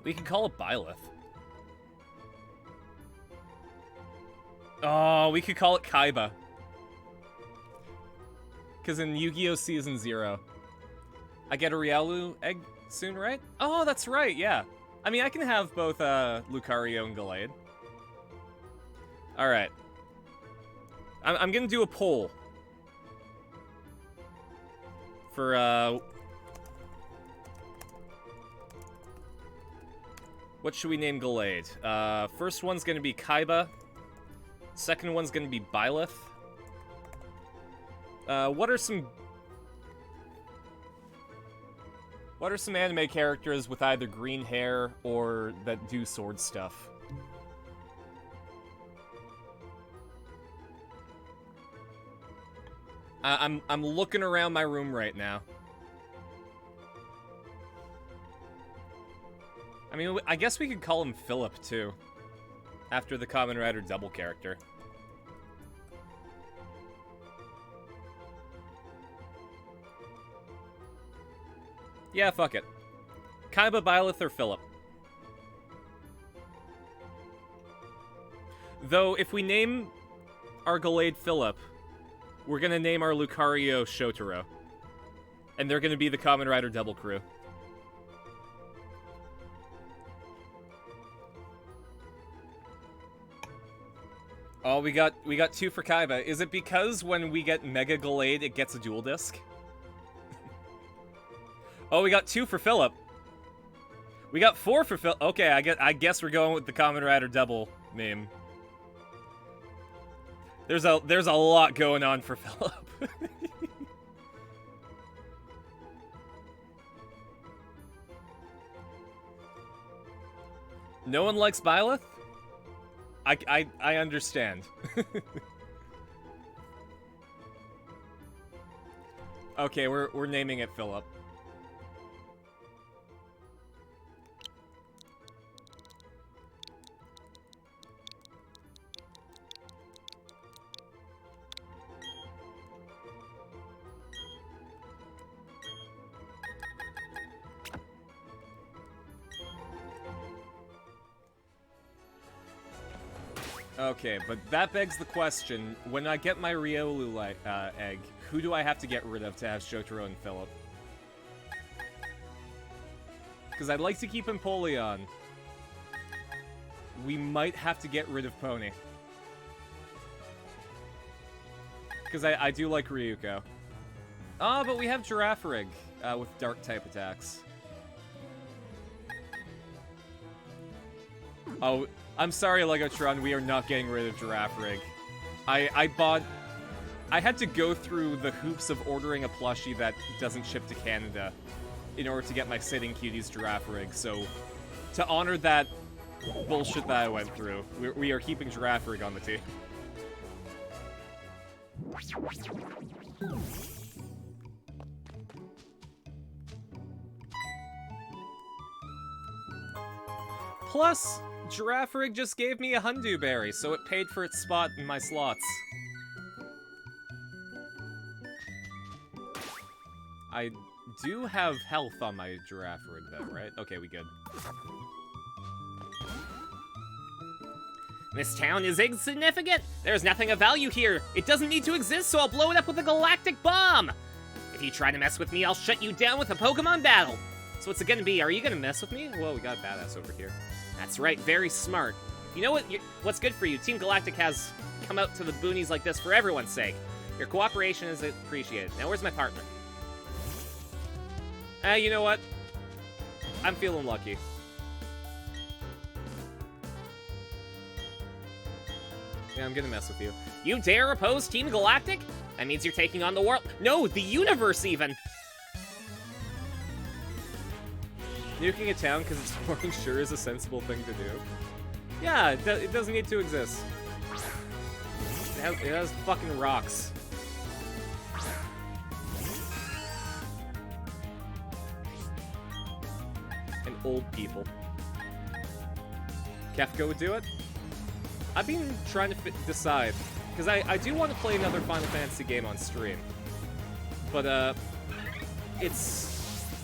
We can call it Byleth. Oh, we could call it Kaiba. Because in Yu-Gi-Oh! Season 0, I get a Riolu egg soon, right? Oh, that's right, yeah. I mean, I can have both Lucario and Gallade. Alright. I'm gonna do a poll. For, what should we name Gallade? First one's gonna be Kaiba. Second one's gonna be Byleth. What are some... What are some anime characters with either green hair or that do sword stuff? I'm looking around my room right now. I mean, I guess we could call him Philip, too. After the Kamen Rider double character. Yeah, fuck it. Kaiba, Byleth, or Philip. Though, if we name our Gallade Philip, we're gonna name our Lucario Shotaro. And they're gonna be the Kamen Rider double crew. Oh, we got 2 for Kaiba. Is it because when we get Mega Gallade, it gets a dual disc? Oh, we got 2 for Philip. We got 4 for Philip. Okay, I guess we're going with the Kamen Rider double name. There's a lot going on for Philip. No one likes Byleth? I understand. Okay, we're naming it Philip. Okay, but that begs the question, when I get my Riolu egg, who do I have to get rid of to have Shotaro and Philip? Because I'd like to keep Empoleon. We might have to get rid of Pony. Because I do like Ryuko. Ah, but we have Girafarig with Dark-type attacks. Oh, I'm sorry, Legotron, we are not getting rid of Girafarig. I had to go through the hoops of ordering a plushie that doesn't ship to Canada in order to get my Sitting Cuties Girafarig, so to honor that bullshit that I went through, we are keeping Girafarig on the team. Plus, Girafarig just gave me a Hundu Berry, so it paid for its spot in my slots. I do have health on my Girafarig, though, right? Okay, we good. This town is insignificant! There's nothing of value here! It doesn't need to exist, so I'll blow it up with a galactic bomb! If you try to mess with me, I'll shut you down with a Pokemon battle! So what's it gonna be? Are you gonna mess with me? Whoa, we got a badass over here. That's right, very smart. You know what's good for you? Team Galactic has come out to the boonies like this for everyone's sake. Your cooperation is appreciated. Now where's my partner? You know what? I'm feeling lucky. Yeah, I'm gonna mess with you. You dare oppose Team Galactic? That means you're taking on the world. No, the universe even! Nuking a town because it's boring sure is a sensible thing to do. Yeah, it doesn't need to exist. It has fucking rocks. And old people. Kefka would do it? I've been trying to decide, because I do want to play another Final Fantasy game on stream. But, it's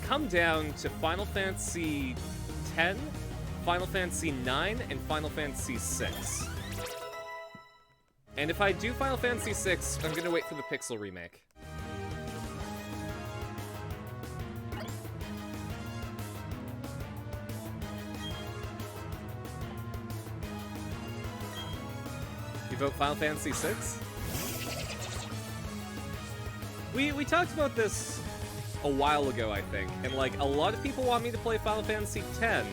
come down to Final Fantasy X, Final Fantasy IX, and Final Fantasy VI. And if I do Final Fantasy VI, I'm gonna wait for the Pixel remake. You vote Final Fantasy VI? We talked about this a while ago, I think, and like a lot of people want me to play Final Fantasy X,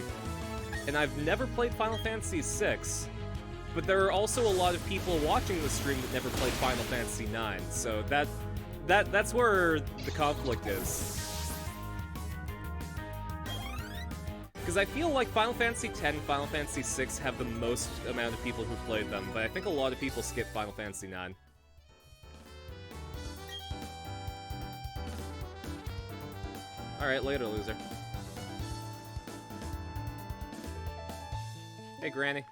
and I've never played Final Fantasy VI, but there are also a lot of people watching the stream that never played Final Fantasy IX, so that's where the conflict is. Because I feel like Final Fantasy X and Final Fantasy VI have the most amount of people who played them, but I think a lot of people skip Final Fantasy IX. Alright, later, loser. Hey, Granny.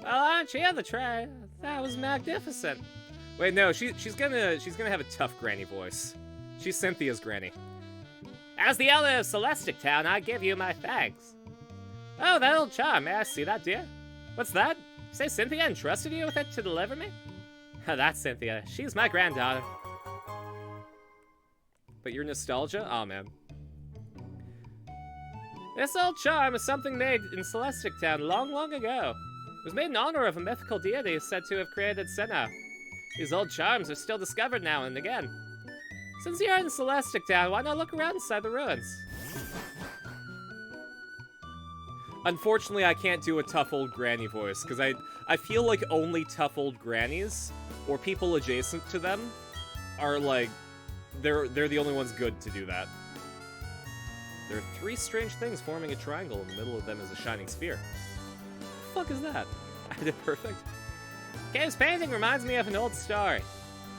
Well, aren't you the try? That was magnificent. Wait, no, she's gonna have a tough Granny voice. She's Cynthia's Granny. As the elder of Celestic Town, I give you my thanks. Oh, that old charm. May I see that, dear? What's that? Say Cynthia entrusted you with it to deliver me? That's Cynthia. She's my granddaughter. But your nostalgia? Aw, man. This old charm is something made in Celestic Town long, long ago. It was made in honor of a mythical deity said to have created Sinnoh. These old charms are still discovered now and again. Since you're in Celestic Town, why not look around inside the ruins? Unfortunately, I can't do a tough old granny voice, because I feel like only tough old grannies, or people adjacent to them, are like, they're the only ones good to do that. There are 3 strange things forming a triangle, in the middle of them is a shining sphere. What the fuck is that? I did perfect. Cave's painting reminds me of an old story.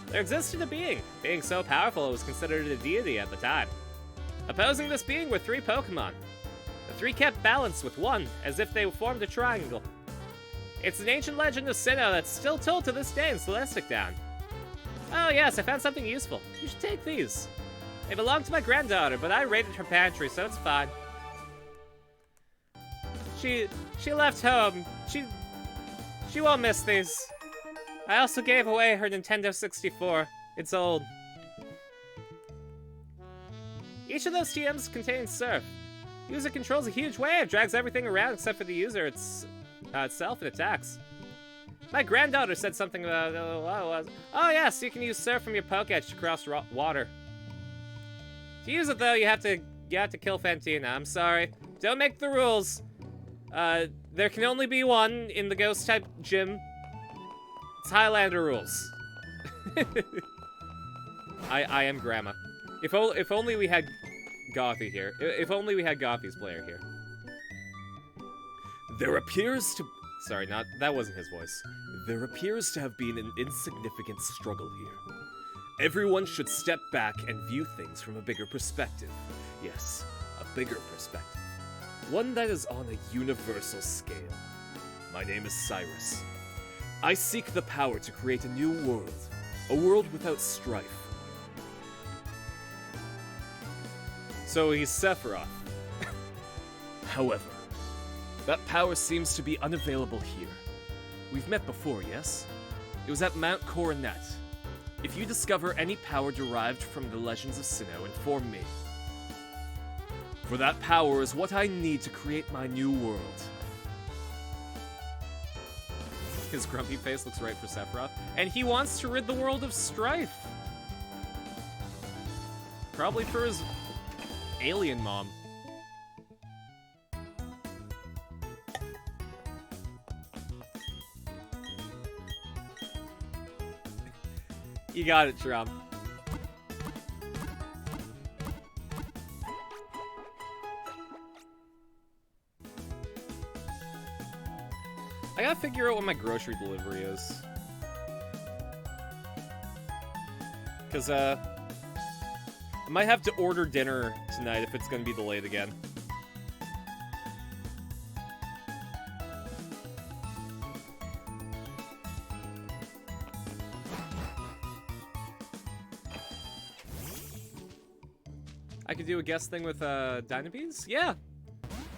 There existed a being so powerful it was considered a deity at the time. Opposing this being were 3 Pokemon. The 3 kept balance with one, as if they formed a triangle. It's an ancient legend of Sinnoh that's still told to this day in Celestic Town. Oh yes, I found something useful. You should take these. They belong to my granddaughter, but I raided her pantry, so it's fine. She left home. She won't miss these. I also gave away her Nintendo 64. It's old. Each of those TMs contains Surf. User controls a huge wave, drags everything around except for the user itself and attacks. My granddaughter said something about oh yes, you can use Surf from your Pokédex to cross water. To use it though, you have to kill Fantina. I'm sorry. Don't make the rules. There can only be one in the ghost type gym. It's Highlander rules. I am Grandma. If only we had Gothy here. If only we had Gothy's player here. There appears to... Sorry, that wasn't his voice. There appears to have been an insignificant struggle here. Everyone should step back and view things from a bigger perspective. Yes, a bigger perspective. One that is on a universal scale. My name is Cyrus. I seek the power to create a new world. A world without strife. So he's Sephiroth. However, that power seems to be unavailable here. We've met before, yes? It was at Mount Coronet. If you discover any power derived from the legends of Sinnoh, inform me. For that power is what I need to create my new world. His grumpy face looks right for Sephiroth. And he wants to rid the world of strife. Probably for his alien mom. You got it, Trump. I gotta figure out what my grocery delivery is. Because, I might have to order dinner tonight if it's gonna be delayed again. I could do a guest thing with, Dynabees? Yeah!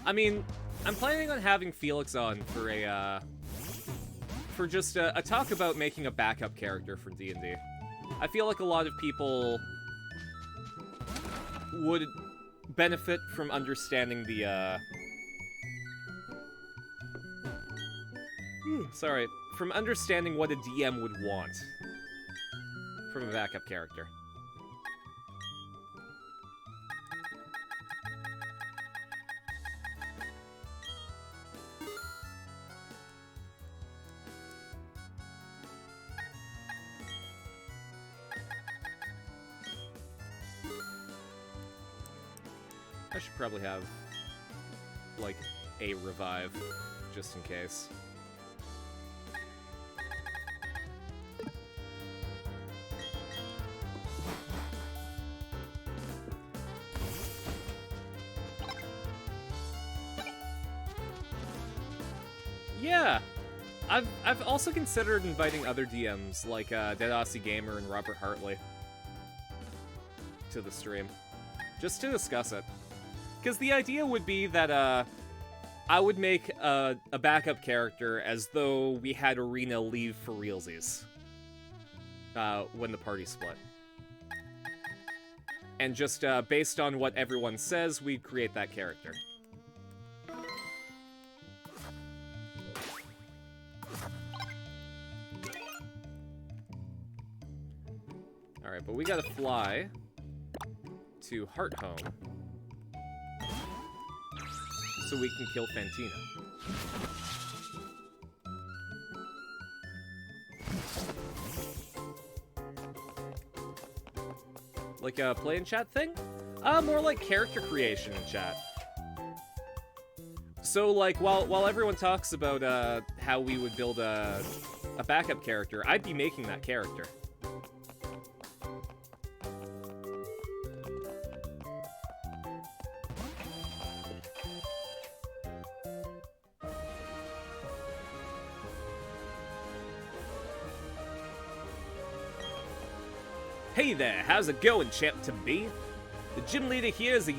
I mean, I'm planning on having Felix on for a, for just a talk about making a backup character for D&D. I feel like a lot of people would benefit from understanding the, sorry, from understanding what a DM would want from a backup character. I should probably have like, a revive, just in case. Yeah, I've also considered inviting other DMs like Dead Aussie Gamer and Robert Hartley to the stream, just to discuss it. Because the idea would be that I would make a backup character as though we had Arena leave for realsies when the party split, and just based on what everyone says, we'd create that character. Alright, but we gotta fly to Hearthome so we can kill Fantina. Like a play in chat thing? More like character creation in chat. So, like, while everyone talks about how we would build a backup character, I'd be making that character. Hey there, how's it going, champ to be? The gym leader here is a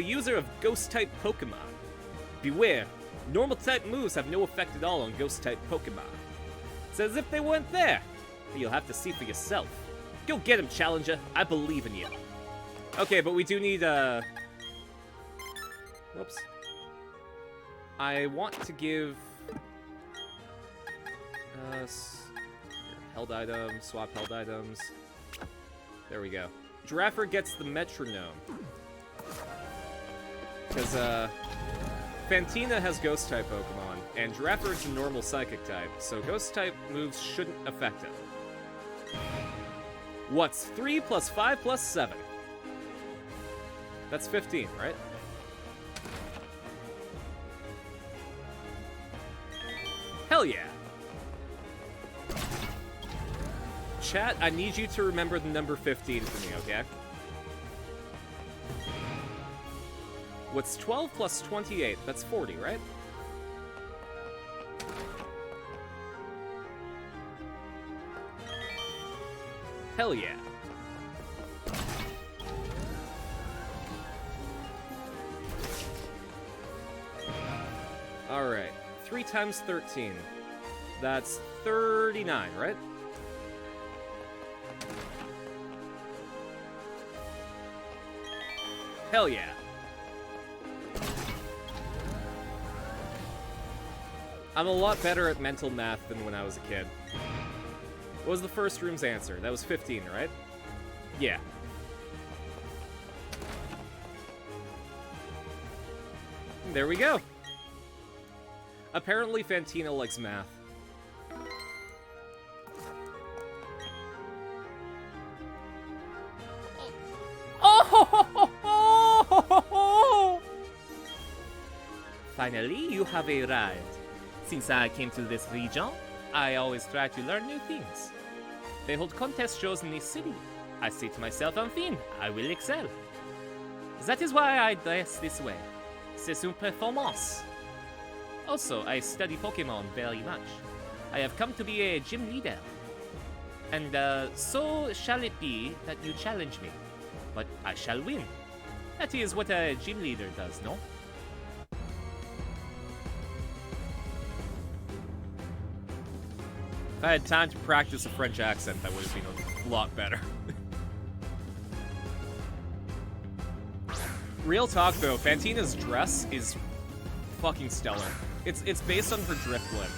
user of ghost-type Pokemon. Beware, normal-type moves have no effect at all on ghost-type Pokemon. It's as if they weren't there, but you'll have to see for yourself. Go get him, Challenger. I believe in you. Okay, but we do need whoops. I want to give held items, swap held items. There we go. Giraffer gets the metronome. Because, Fantina has Ghost-type Pokemon, and Giraffer is a normal Psychic type, so Ghost-type moves shouldn't affect it. What's 3 plus 5 plus 7? That's 15, right? Hell yeah! Chat, I need you to remember the number 15 for me, okay? What's 12 plus 28? That's 40, right? Hell yeah. Alright. 3 times 13. That's 39, right? Hell yeah. I'm a lot better at mental math than when I was a kid. What was the first room's answer? That was 15, right? Yeah. There we go. Apparently Fantina likes math. Finally, you have arrived. Since I came to this region, I always try to learn new things. They hold contest shows in this city. I say to myself, enfin, I will excel. That is why I dress this way. C'est une performance. Also, I study Pokemon very much. I have come to be a gym leader. And so shall it be that you challenge me. But I shall win. That is what a gym leader does, no? If I had time to practice a French accent, that would have been a lot better. Real talk though, Fantina's dress is fucking stellar. It's based on her Drifblim.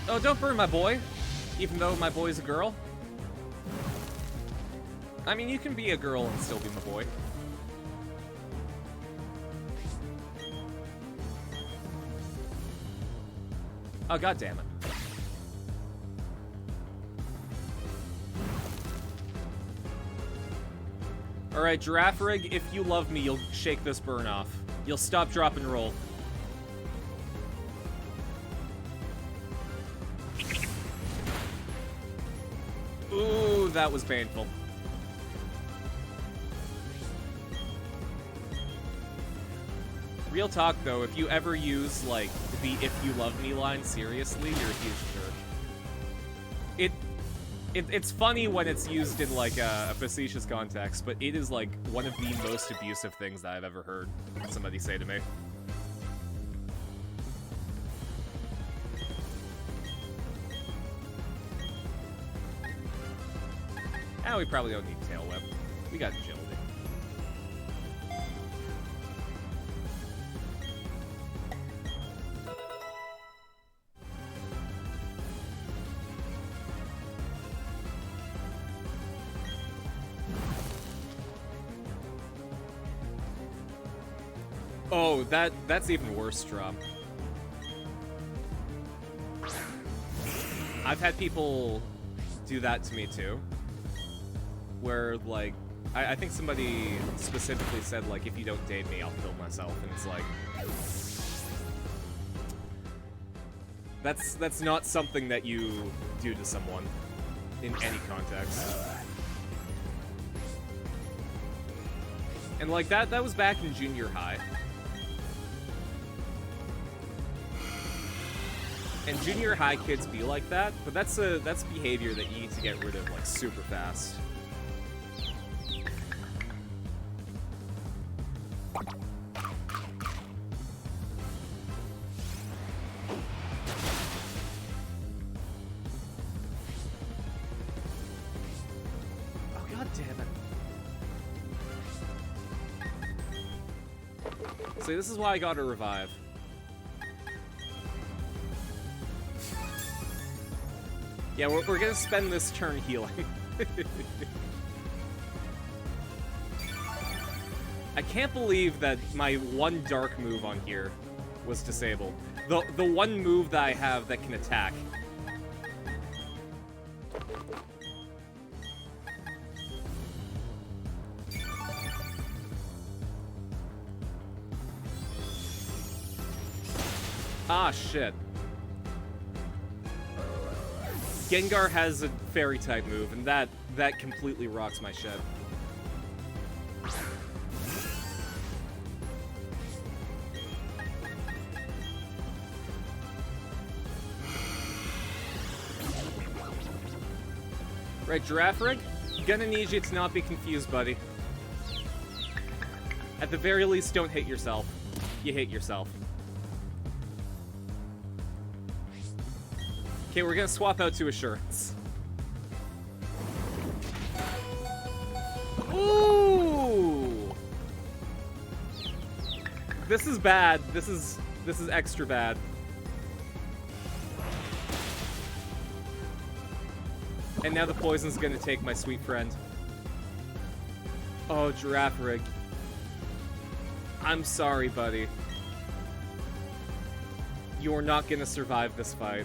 Oh, don't burn my boy. Even though my boy's a girl. I mean, you can be a girl and still be my boy. Oh, god damn it. Alright, Girafarig, if you love me, you'll shake this burn off. You'll stop, drop, and roll. Ooh, that was painful. Real talk, though, if you ever use, like, the "if you love me" line seriously, you're a huge jerk. It's funny when it's used in, like, a facetious context, but it is, like, one of the most abusive things that I've ever heard somebody say to me. And we probably don't need Tail Whip. We got agility. Oh, that's even worse, Drop. I've had people do that to me too. Where, like, I think somebody specifically said, like, if you don't date me, I'll kill myself, and it's like... That's not something that you do to someone in any context. And, like, that was back in junior high. And junior high kids be like that, but that's behavior that you need to get rid of, like, super fast. Oh, god damn it. See, this is why I gotta revive. Yeah, we're gonna spend this turn healing. I can't believe that my one dark move on here was disabled. The one move that I have that can attack. Ah, shit. Gengar has a fairy-type move, and that completely rocks my shit. Right, Girafarig? Gonna need you to not be confused, buddy. At the very least, don't hit yourself. You hit yourself. Okay, we're gonna swap out to Assurance. Ooh! This is bad. This is extra bad. And now the poison's gonna take my sweet friend. Oh, Girafarig. I'm sorry, buddy. You're not gonna survive this fight.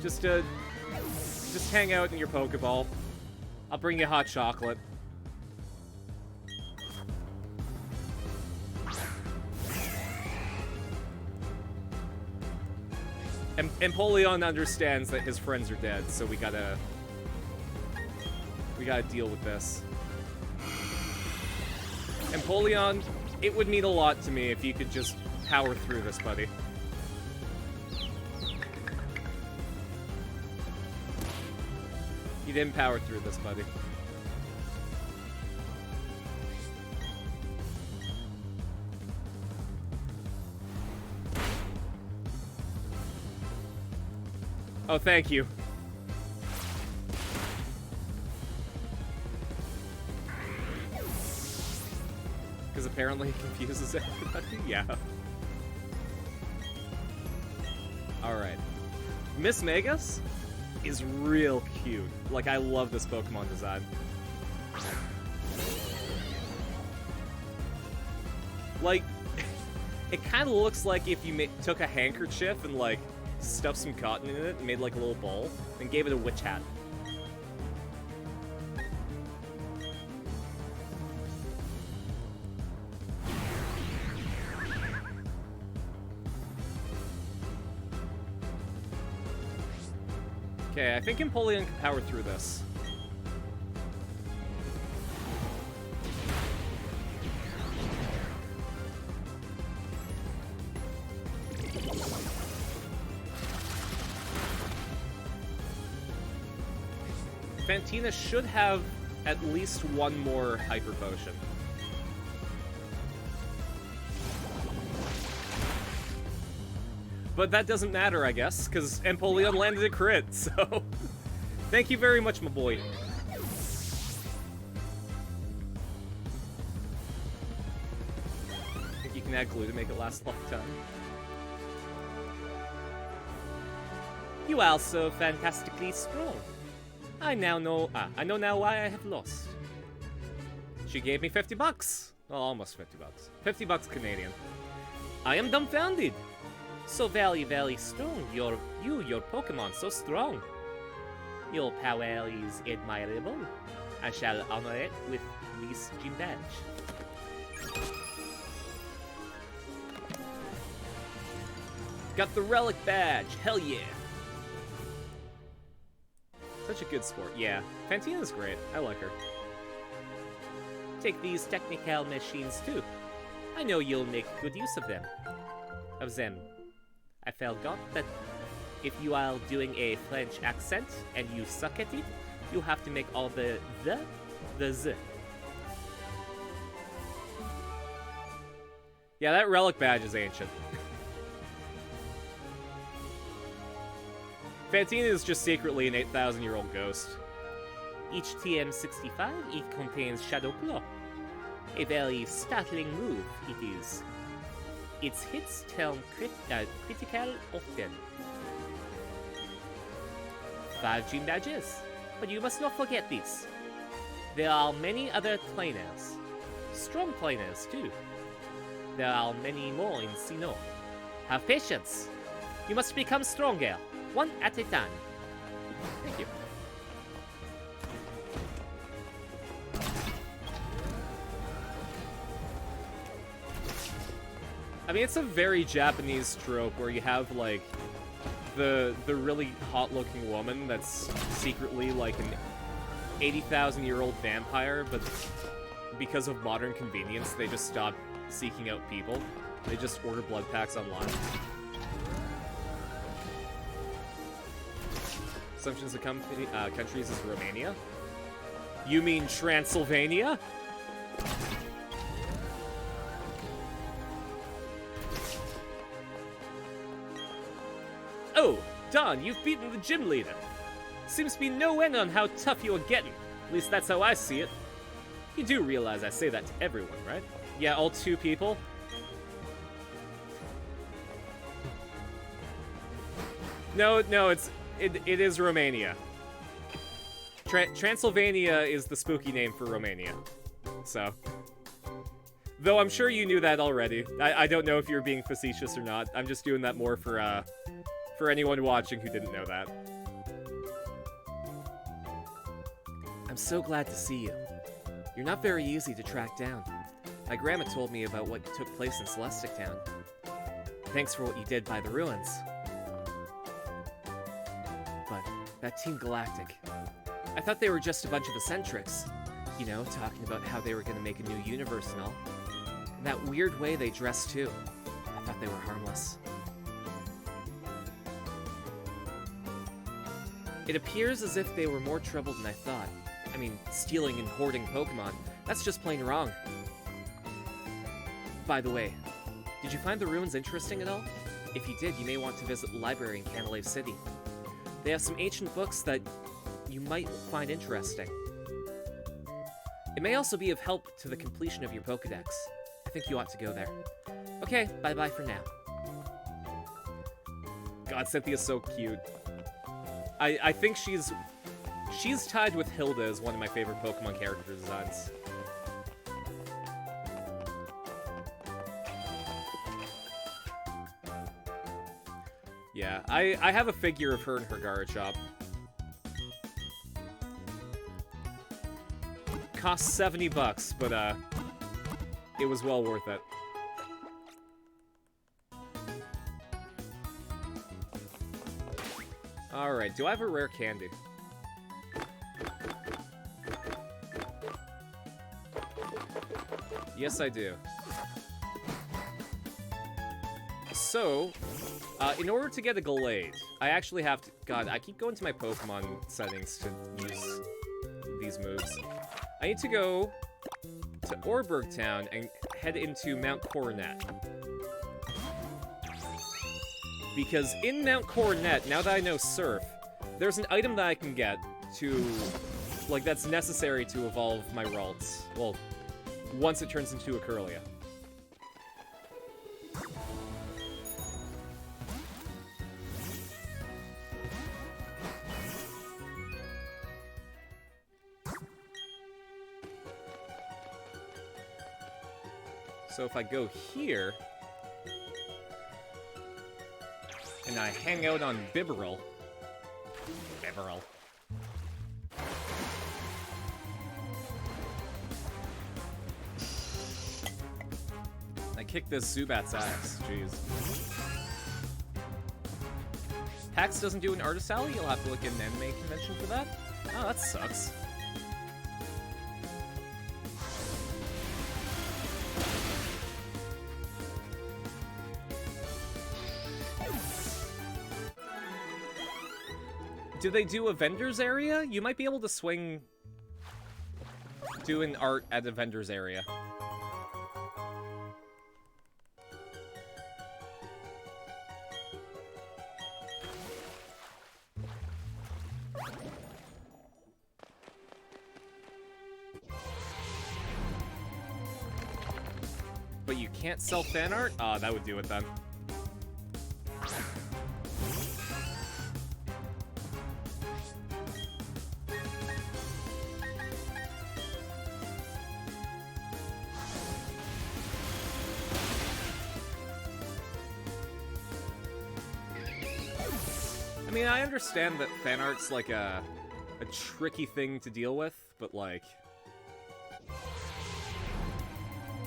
Just hang out in your Pokeball. I'll bring you hot chocolate. And Empoleon understands that his friends are dead, so we gotta deal with this. Empoleon, it would mean a lot to me if you could just power through this, buddy. You didn't power through this, buddy. Oh, thank you. Because apparently it confuses everybody? Yeah. Alright. Miss Megas is real cute. Like, I love this Pokemon design. Like, it kind of looks like if you took a handkerchief and, like, stuffed some cotton in it and made, like, a little bowl, and gave it a witch hat. Okay, I think Empoleon can power through this. Fantina should have at least one more Hyper Potion. But that doesn't matter, I guess, because Empoleon landed a crit, so... Thank you very much, my boy. I think you can add glue to make it last a long time. You are so fantastically strong. I know now why I have lost. She gave me 50 bucks. Well, almost 50 bucks. 50 bucks Canadian. I am dumbfounded. So very, very strong. Your Pokemon, so strong. Your power is admirable. I shall honor it with this gym badge. Got the Relic badge, hell yeah. Such a good sport, yeah. Fantina's great, I like her. Take these technical machines too. I know you'll make good use of them. I forgot that if you are doing a French accent and you suck at it, you have to make all the z. Yeah, that Relic badge is ancient. Fantina is just secretly an 8,000-year-old ghost. Each TM65, it contains Shadow Claw. A very startling move it is. Its hits turn critical often. 5 gym badges. But you must not forget this. There are many other trainers. Strong trainers, too. There are many more in Sinnoh. Have patience. You must become stronger, one at a time. Thank you. I mean, it's a very Japanese trope where you have, like, the really hot-looking woman that's secretly, like, an 80,000-year-old vampire, but because of modern convenience, they just stop seeking out people. They just order blood packs online. Assumptions of countries is Romania? You mean Transylvania? Oh, Don, you've beaten the gym leader. Seems to be no end on how tough you are getting. At least that's how I see it. You do realize I say that to everyone, right? Yeah, all 2 people? No, it is Romania. Transylvania is the spooky name for Romania. So. Though I'm sure you knew that already. I don't know if you're being facetious or not. I'm just doing that more for anyone watching who didn't know that. I'm so glad to see you. You're not very easy to track down. My grandma told me about what took place in Celestic Town. Thanks for what you did by the ruins. But that Team Galactic, I thought they were just a bunch of eccentrics. You know, talking about how they were going to make a new universe and all. And that weird way they dressed too. I thought they were harmless. It appears as if they were more trouble than I thought. I mean, stealing and hoarding Pokemon, that's just plain wrong. By the way, did you find the ruins interesting at all? If you did, you may want to visit the library in Canalave City. They have some ancient books that you might find interesting. It may also be of help to the completion of your Pokedex. I think you ought to go there. Okay, bye-bye for now. God, Cynthia's so cute. I think she's tied with Hilda as one of my favorite Pokemon character designs. Yeah, I have a figure of her in her garage shop. Cost $70, but it was well worth it. Alright, do I have a rare candy? Yes, I do. So, in order to get a Gallade, I actually have to... God, I keep going to my Pokemon settings to use these moves. I need to go to Orberg Town and head into Mount Coronet. Because in Mount Coronet, now that I know Surf, there's an item that I can get to... Like, that's necessary to evolve my Ralts. Well, once it turns into a Kirlia. So if I go here, and I hang out on Bibarel, I kick this Zubat's ass, jeez. PAX doesn't do an artist alley? You'll have to look at an anime convention for that? Oh, that sucks. Do they do a vendor's area? You might be able to swing... doing art at a vendor's area. But you can't sell fan art? Ah, that would do it then. I mean, I understand that fan art's like a tricky thing to deal with, but like...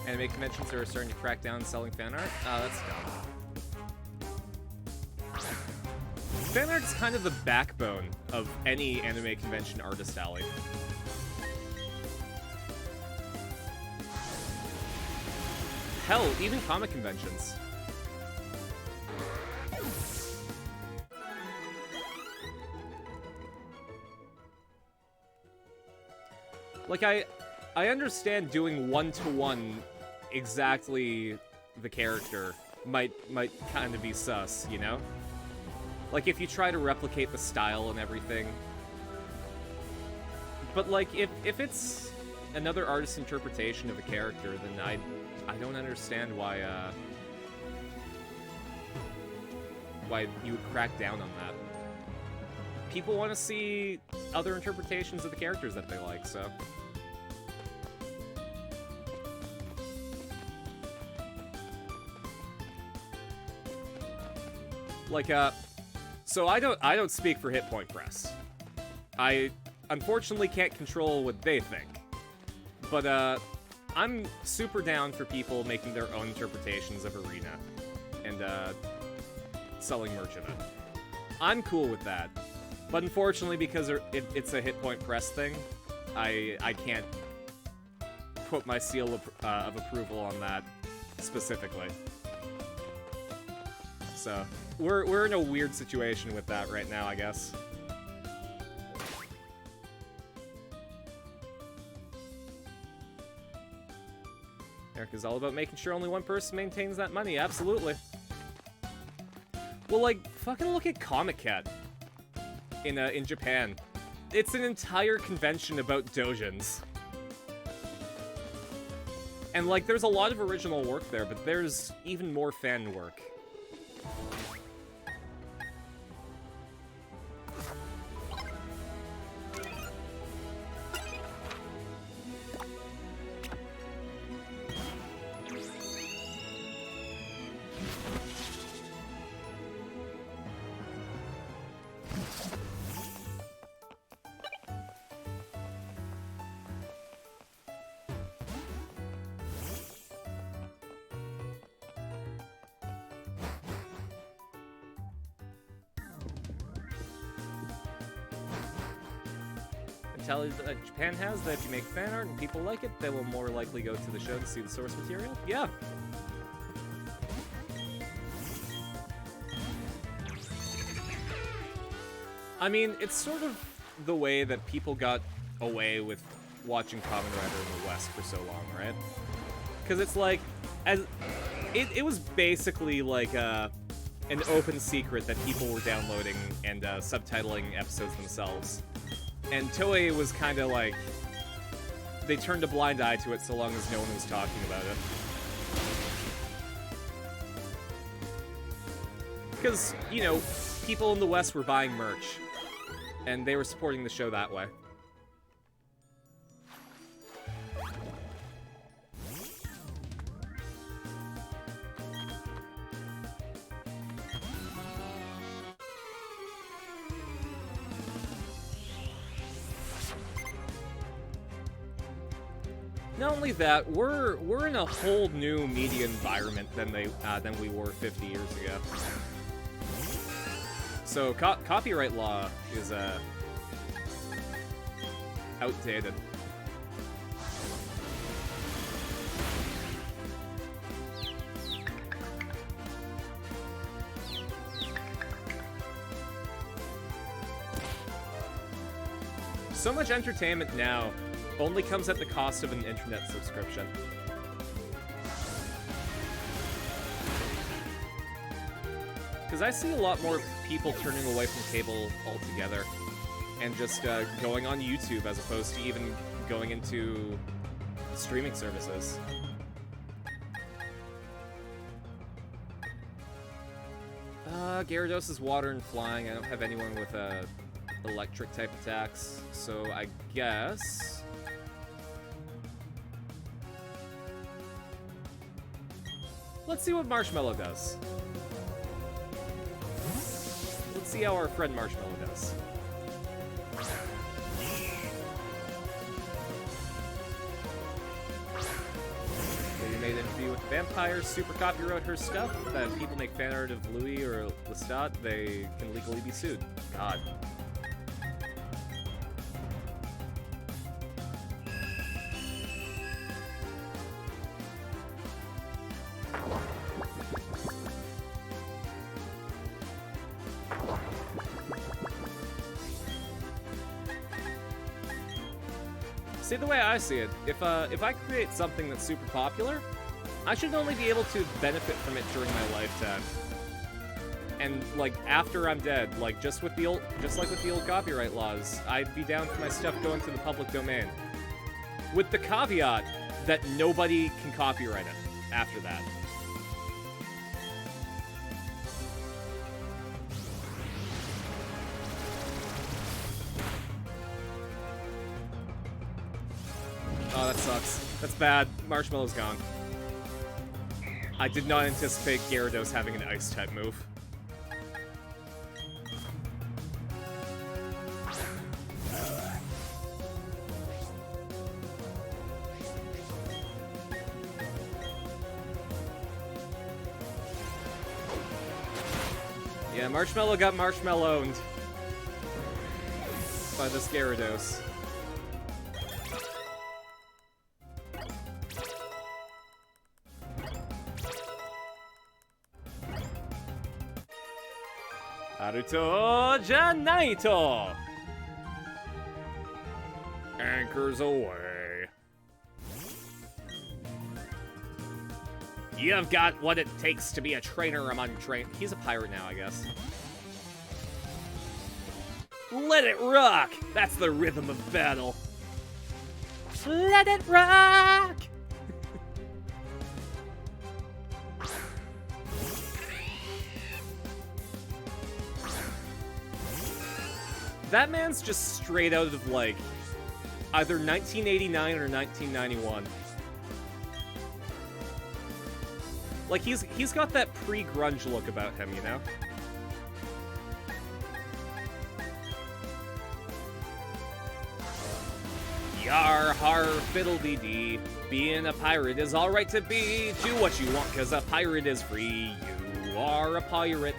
Anime conventions are starting to crack down selling fan art? Oh, that's dumb. Fan art's kind of the backbone of any anime convention artist alley. Hell, even comic conventions. Like, I understand doing one-to-one exactly the character might kind of be sus, you know? Like, if you try to replicate the style and everything. But, like, if it's another artist's interpretation of a character, then I don't understand why you would crack down on that. People want to see other interpretations of the characters that they like, so... Like, so I don't speak for Hit Point Press. I unfortunately can't control what they think. But, I'm super down for people making their own interpretations of Arena and, selling merch of it. I'm cool with that. But unfortunately, because it's a Hit Point Press thing, I can't put my seal of approval on that specifically. So, we're in a weird situation with that right now, I guess. Erica's all about making sure only one person maintains that money, absolutely. Well, like, fucking look at Comic Cat in Japan. It's an entire convention about doujins. And, like, there's a lot of original work there, but there's even more fan work. mentality that Japan has, that if you make fan art and people like it, they will more likely go to the show to see the source material? Yeah. I mean, it's sort of the way that people got away with watching Kamen Rider in the West for so long, right? Because it's like, it was basically like an open secret that people were downloading and subtitling episodes themselves. And Toei was kind of like, they turned a blind eye to it so long as no one was talking about it. Because, you know, people in the West were buying merch, and they were supporting the show that way. Not only that, we're in a whole new media environment than we were 50 years ago. So copyright law is outdated. So much entertainment now only comes at the cost of an internet subscription. Because I see a lot more people turning away from cable altogether and just going on YouTube as opposed to even going into streaming services. Gyarados is water and flying. I don't have anyone with electric type attacks, so I guess... let's see what Marshmallow does. Let's see how our friend Marshmallow does. They made an interview with the vampires, super copyright her stuff, that if people make fan art of Louis or Lestat, they can legally be sued. God. See, the way I see it, if I create something that's super popular, I should only be able to benefit from it during my lifetime. And like after I'm dead, like just like with the old copyright laws, I'd be down for my stuff going to the public domain. With the caveat that nobody can copyright it after that. Oh, that sucks. That's bad. Marshmallow's gone. I did not anticipate Gyarados having an Ice-type move. Yeah, Marshmallow got marshmallowed by this Gyarados. Naruto Janaito! Anchors away. You've got what it takes to be a trainer among He's a pirate now, I guess. Let it rock! That's the rhythm of battle. Let it rock! That man's just straight out of, like, either 1989 or 1991. Like, he's got that pre-grunge look about him, you know? Yar har fiddle-dee-dee. Being a pirate is alright to be. Do what you want, cause a pirate is free. You are a pirate.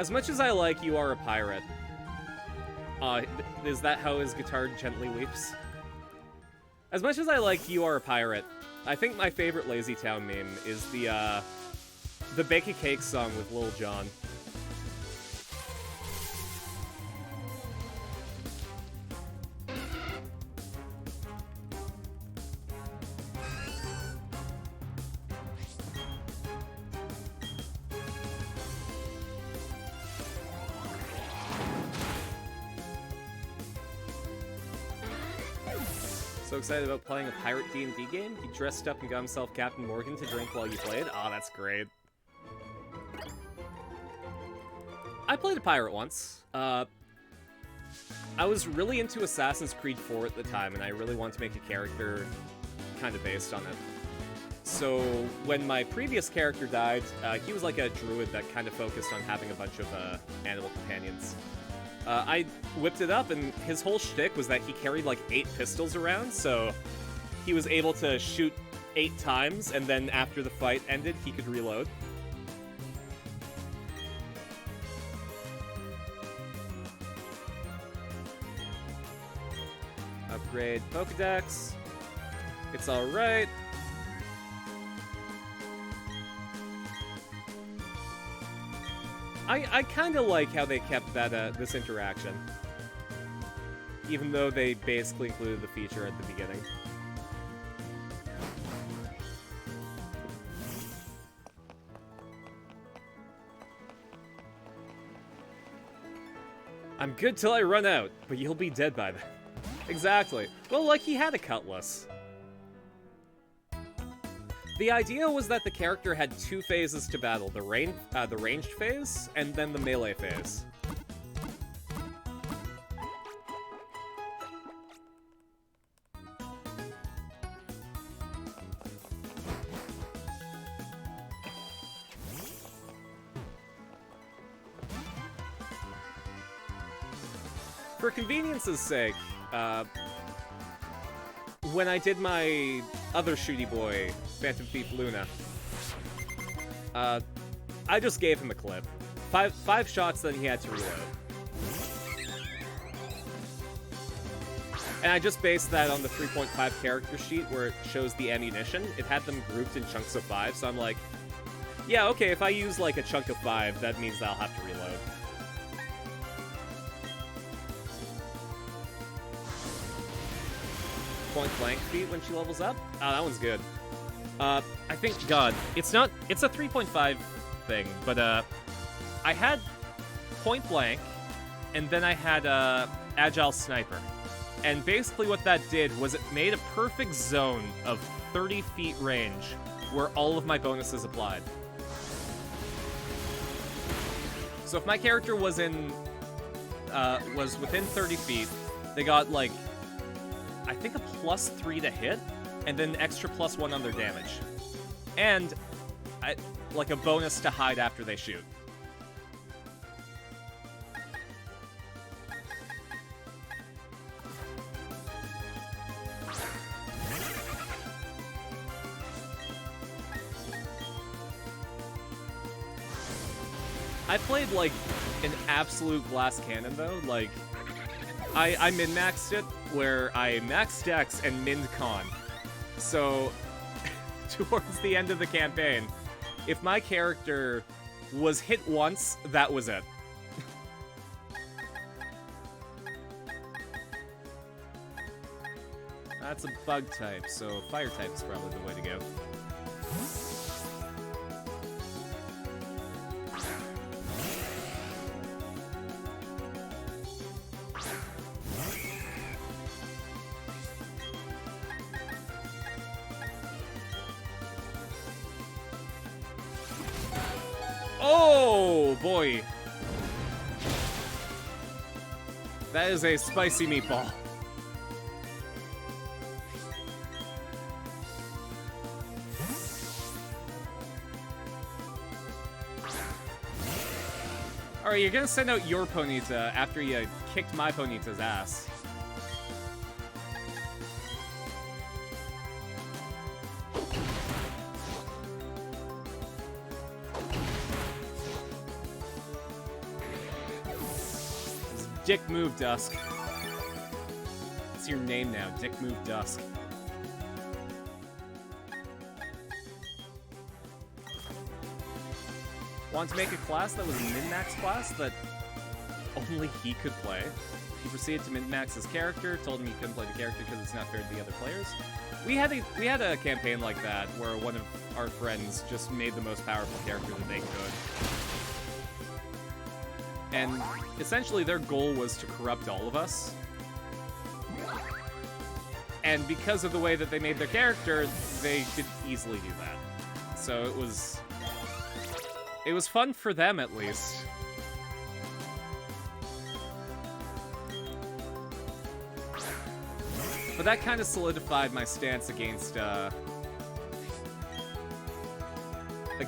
As much as I like You Are a Pirate, is that how his guitar gently weeps? As much as I like You Are a Pirate, I think my favorite Lazy Town meme is the Bake a Cake song with Lil Jon. So excited about playing a pirate D&D game? He dressed up and got himself Captain Morgan to drink while you played? Aw, that's great. I played a pirate once. I was really into Assassin's Creed 4 at the time, and I really wanted to make a character kind of based on it. So when my previous character died, he was like a druid that kind of focused on having a bunch of animal companions. I whipped it up, and his whole shtick was that he carried like 8 pistols around, so he was able to shoot 8 times, and then after the fight ended, he could reload. Upgrade Pokedex. It's alright. I kind of like how they kept that this interaction, even though they basically included the feature at the beginning. I'm good till I run out, but you'll be dead by then. Exactly. Well, like, he had a cutlass. The idea was that the character had 2 phases to battle, the ranged phase, and then the melee phase. For convenience's sake, when I did my other shooty boy, Phantom Thief Luna, I just gave him a clip. Five shots, then he had to reload. And I just based that on the 3.5 character sheet where it shows the ammunition. It had them grouped in chunks of 5, so I'm like, yeah, okay, if I use like a chunk of 5, that means I'll have to reload. Point blank feat when she levels up? Oh, that one's good. I think, God, it's a 3.5 thing, but, I had point blank, and then I had, agile sniper. And basically what that did was it made a perfect zone of 30 feet range where all of my bonuses applied. So if my character was within 30 feet, they got, like, I think a +3 to hit, and then an extra +1 on their damage. And, like, a bonus to hide after they shoot. I played, like, an absolute glass cannon, though. Like, I min-maxed it, where I maxed Dex and minned Con. So, towards the end of the campaign, if my character was hit once, that was it. That's a bug type, so fire type is probably the way to go. Oh, boy. That is a spicy meatball. Alright, you're gonna send out your Ponyta after you kicked my Ponyta's ass. Dick Move Dusk. It's your name now, Dick Move Dusk. Want to make a class that was a min-max class that only he could play. He proceeded to min-max his character, told him he couldn't play the character because it's not fair to the other players. We had a campaign like that where one of our friends just made the most powerful character that they could. And essentially their goal was to corrupt all of us. And because of the way that they made their character, they could easily do that. So it was fun for them, at least. But that kind of solidified my stance against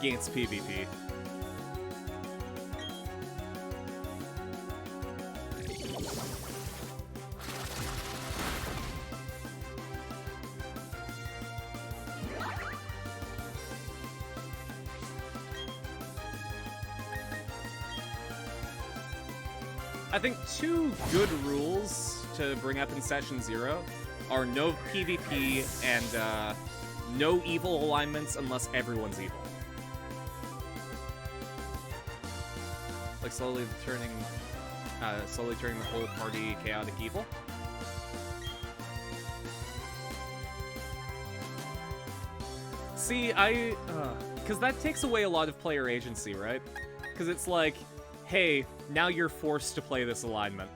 PvP. I think two good rules to bring up in Session 0 are no PvP and no evil alignments unless everyone's evil. Like slowly turning the whole party chaotic evil. See, because that takes away a lot of player agency, right? Because it's like, hey, now you're forced to play this alignment.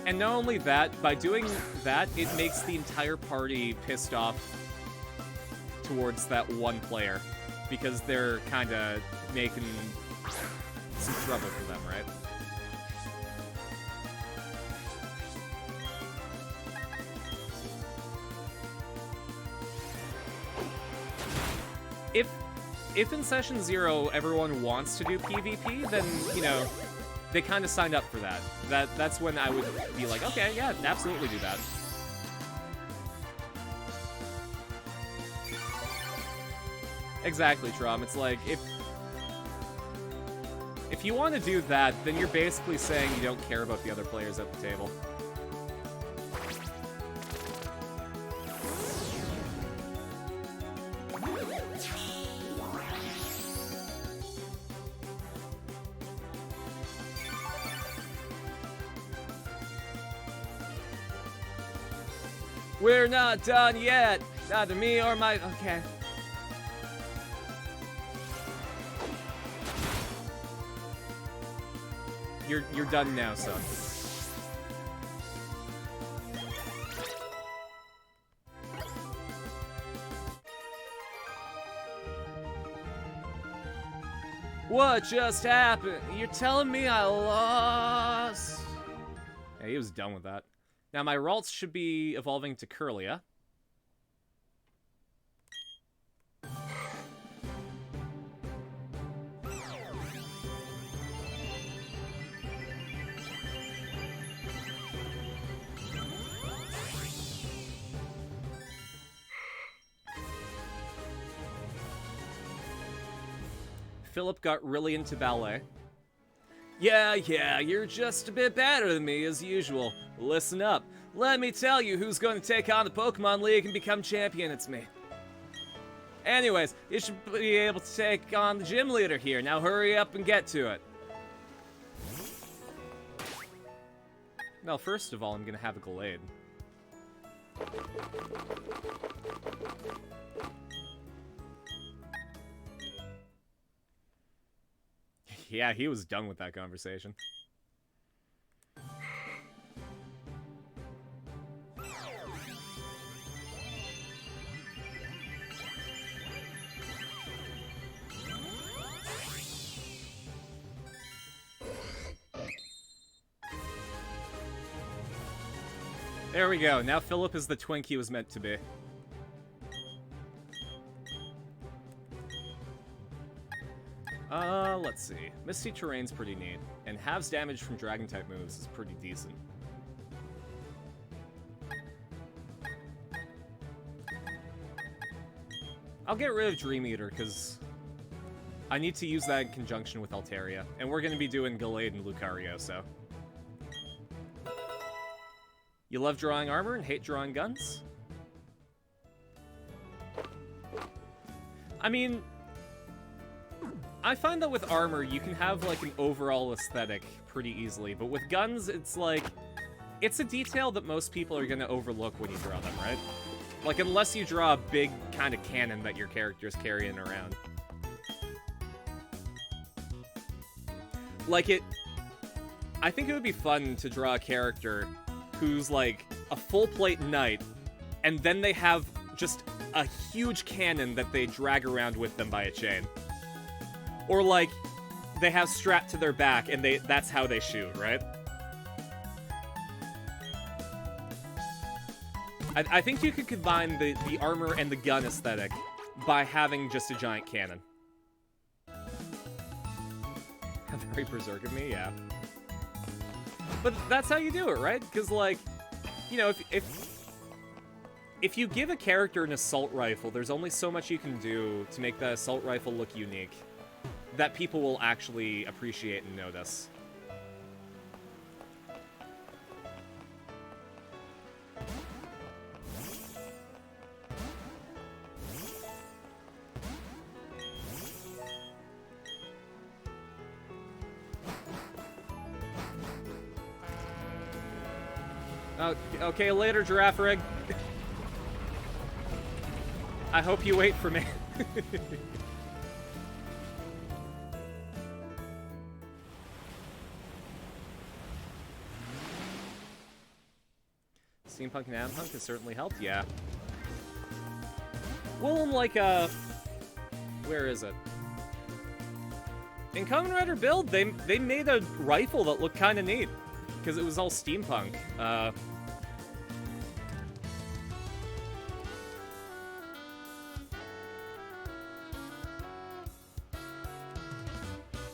And not only that, by doing that, it makes the entire party pissed off towards that one player. Because they're kind of making some trouble for them, right? If in Session 0 everyone wants to do PvP, then, you know, they kind of signed up for that. That's when I would be like, okay, yeah, absolutely do that. Exactly, Trom. It's like, if you want to do that, then you're basically saying you don't care about the other players at the table. We're not done yet. Neither me or my... Okay. You're done now, son. What just happened? You're telling me I lost? Yeah, he was done with that. Now my Ralts should be evolving to Kirlia. Philip got really into ballet. Yeah, you're just a bit better than me as usual. Listen up. Let me tell you who's going to take on the Pokemon League and become champion. It's me. Anyways, you should be able to take on the gym leader here. Now hurry up and get to it. Well, first of all, I'm going to have a Gallade. Yeah, he was done with that conversation. There we go. Now Philip is the twink he was meant to be. Let's see. Misty Terrain's pretty neat, and halves damage from Dragon-type moves is pretty decent. I'll get rid of Dream Eater, because I need to use that in conjunction with Altaria. And we're gonna be doing Gallade and Lucario, so. You love drawing armor and hate drawing guns? I mean, I find that with armor, you can have, like, an overall aesthetic pretty easily, but with guns, it's like, it's a detail that most people are gonna overlook when you draw them, right? Like, unless you draw a big kind of cannon that your character's carrying around. Like, I think it would be fun to draw a character who's, like, a full-plate knight, and then they have just a huge cannon that they drag around with them by a chain. Or, like, they have strapped to their back, and that's how they shoot, right? I think you could combine the armor and the gun aesthetic by having just a giant cannon. Very berserk of me, yeah. But that's how you do it, right? Because, like, you know, if you give a character an assault rifle, there's only so much you can do to make that assault rifle look unique that people will actually appreciate and notice. Okay, later, Girafarig. I hope you wait for me. Steampunk and Adpunk has certainly helped, yeah. Well, in like, where is it? In Kamen Rider Build, they made a rifle that looked kind of neat. Because it was all steampunk.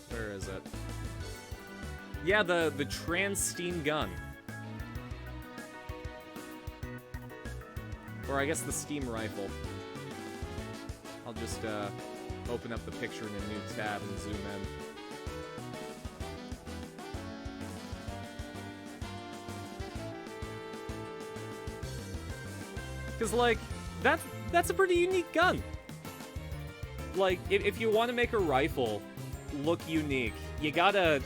Where is it? Yeah, the trans steam gun. Or I guess the steam rifle. I'll just open up the picture in a new tab and zoom in. Because, like, that's a pretty unique gun. Like, if you want to make a rifle look unique, you gotta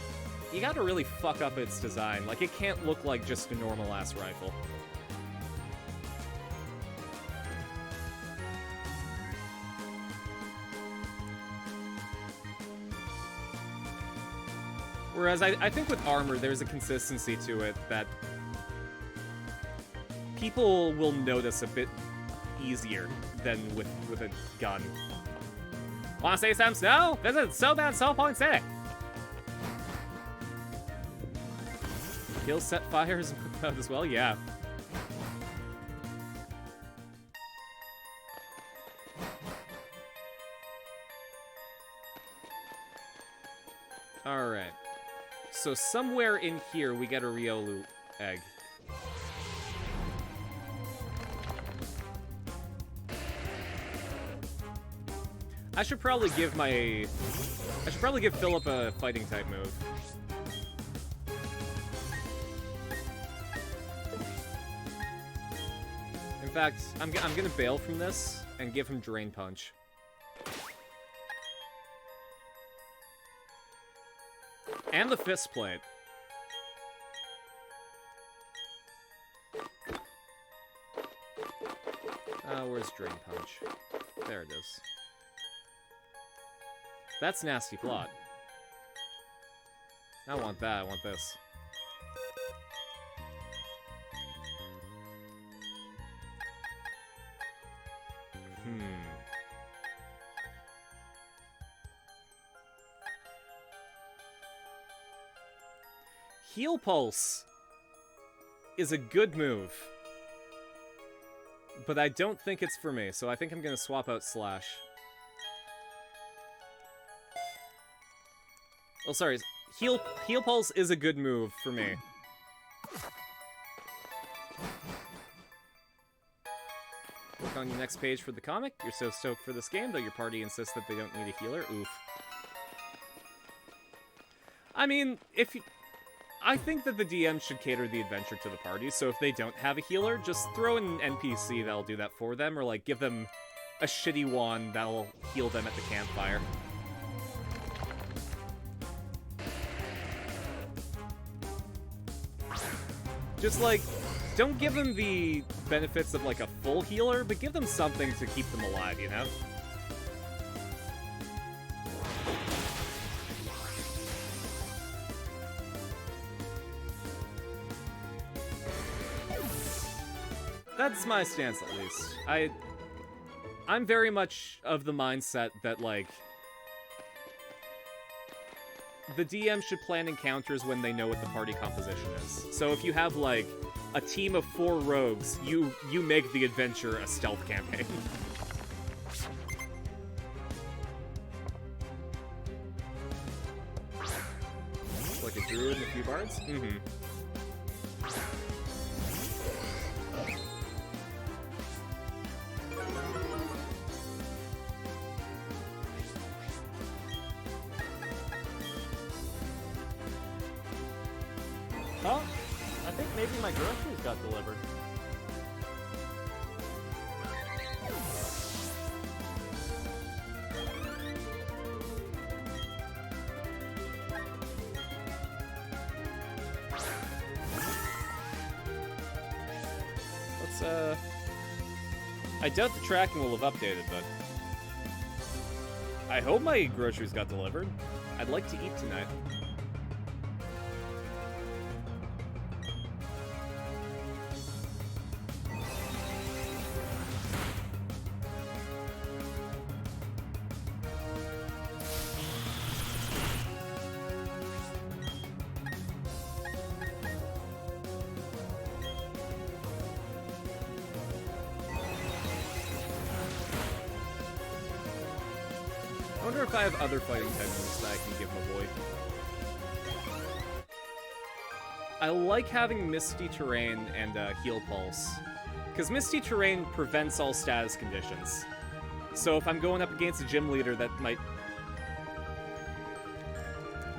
really fuck up its design. Like, it can't look like just a normal-ass rifle. Whereas I think with armor, there's a consistency to it that people will notice a bit easier than with a gun. Wanna say some snow? Visit SoBadSoul.city. He'll set fires as well, yeah. Alright. So somewhere in here we get a Riolu egg. I should probably give Philip a fighting type move. In fact, I'm gonna bail from this and give him Drain Punch. And the Fist Plate. Where's Drain Punch? There it is. That's Nasty Plot. I don't want that, I want this. Heal Pulse is a good move, but I don't think it's for me, so I think I'm gonna swap out Slash. Oh, sorry. Heal Pulse is a good move for me. Look on your next page for the comic. You're so stoked for this game, though your party insists that they don't need a healer. Oof. I mean, I think that the DM should cater the adventure to the party, so if they don't have a healer, just throw in an NPC that'll do that for them, or like give them a shitty wand that'll heal them at the campfire. Just like, don't give them the benefits of like a full healer, but give them something to keep them alive, you know? That's my stance, at least. I'm very much of the mindset that, like, the DM should plan encounters when they know what the party composition is. So if you have, like, a team of 4 rogues, you make the adventure a stealth campaign. Like a druid and a few bards? Mm-hmm. Oh, I think maybe my groceries got delivered. Let's, I doubt the tracking will have updated, but I hope my groceries got delivered. I'd like to eat tonight. I wonder if I have other fighting type moves that I can give my boy. I like having Misty Terrain and Heal Pulse, because Misty Terrain prevents all status conditions. So if I'm going up against a gym leader that might...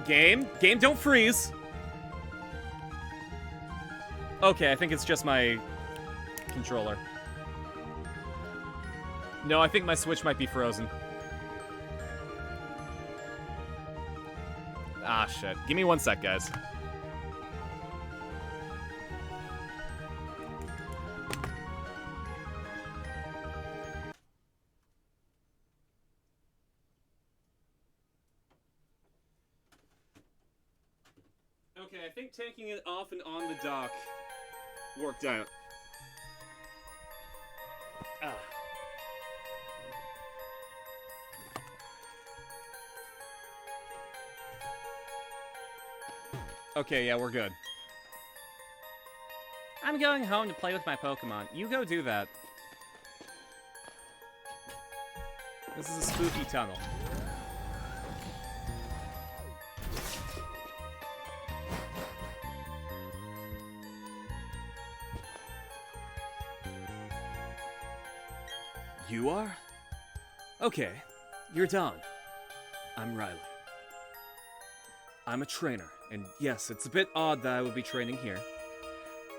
Game, don't freeze! Okay, I think it's just my controller. No, I think my Switch might be frozen. Ah, shit. Give me 1 sec, guys. Okay, I think taking it off and on the dock worked out. Ah. Okay, yeah, we're good. I'm going home to play with my Pokemon. You go do that. This is a spooky tunnel. You are? Okay, you're Don. I'm Riley. I'm a trainer, and yes, it's a bit odd that I would be training here.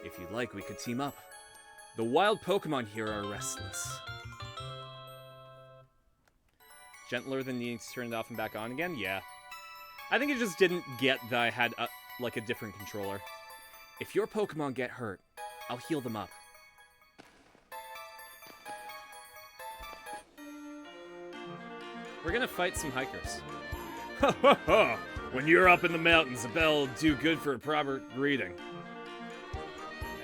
If you'd like, we could team up. The wild Pokemon here are restless. Gentler than needing to turn it off and back on again? Yeah. I think it just didn't get that I had, like, a different controller. If your Pokemon get hurt, I'll heal them up. We're gonna fight some hikers. Ha ha ha! When you're up in the mountains, a bell will do good for a proper greeting.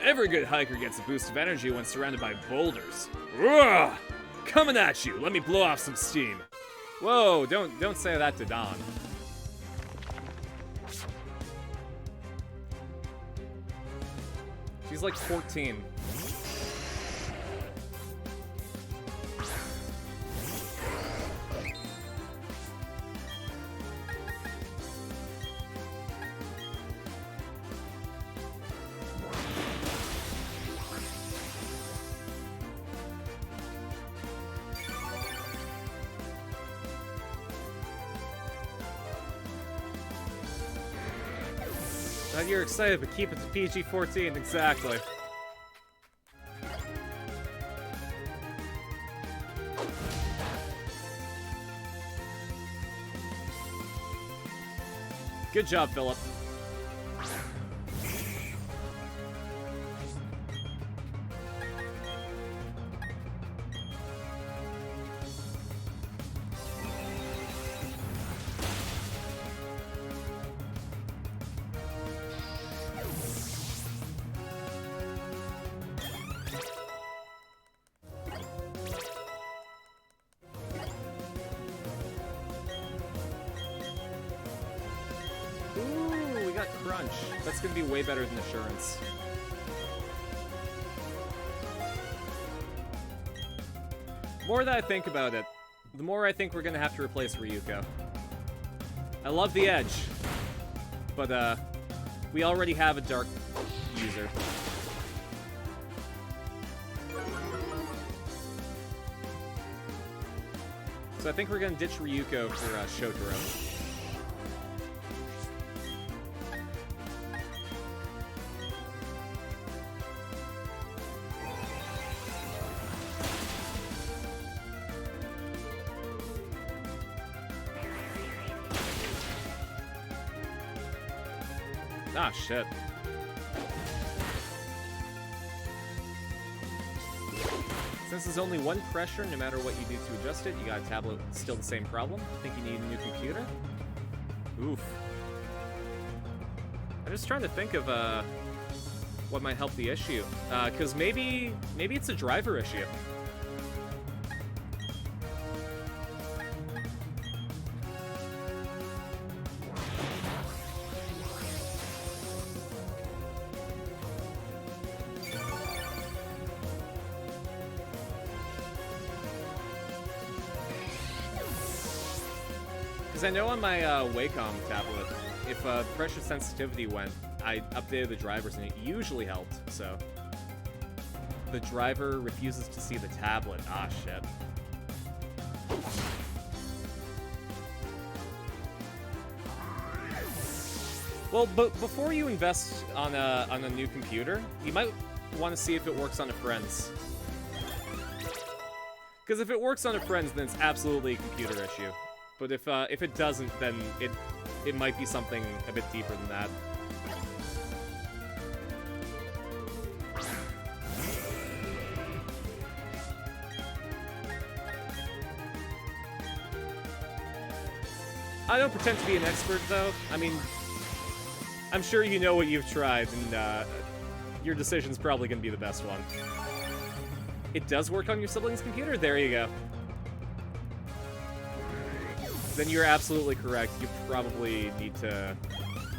Every good hiker gets a boost of energy when surrounded by boulders. Ugh! Coming at you! Let me blow off some steam. Whoa! Don't say that to Don. She's like 14. Glad you're excited, but keep it to PG-14, exactly. Good job, Philip. Ooh, we got Crunch. That's gonna be way better than Assurance. The more that I think about it, the more I think we're gonna have to replace Ryuko. I love the Edge, but we already have a Dark user. So I think we're gonna ditch Ryuko for Shotaro. Ah, shit. Since there's only one pressure, no matter what you do to adjust it, you got a tablet, still the same problem. Think you need a new computer? Oof. I'm just trying to think of, what might help the issue. Because maybe it's a driver issue. I know on my Wacom tablet, if pressure sensitivity went, I updated the drivers and it usually helped, so. The driver refuses to see the tablet. Ah, shit. Well, but before you invest on a new computer, you might want to see if it works on a friend's. Because if it works on a friend's, then it's absolutely a computer issue. But if it doesn't, then it might be something a bit deeper than that. I don't pretend to be an expert, though. I mean, I'm sure you know what you've tried, and your decision's probably going to be the best one. It does work on your sibling's computer? There you go. Then you're absolutely correct. You probably need to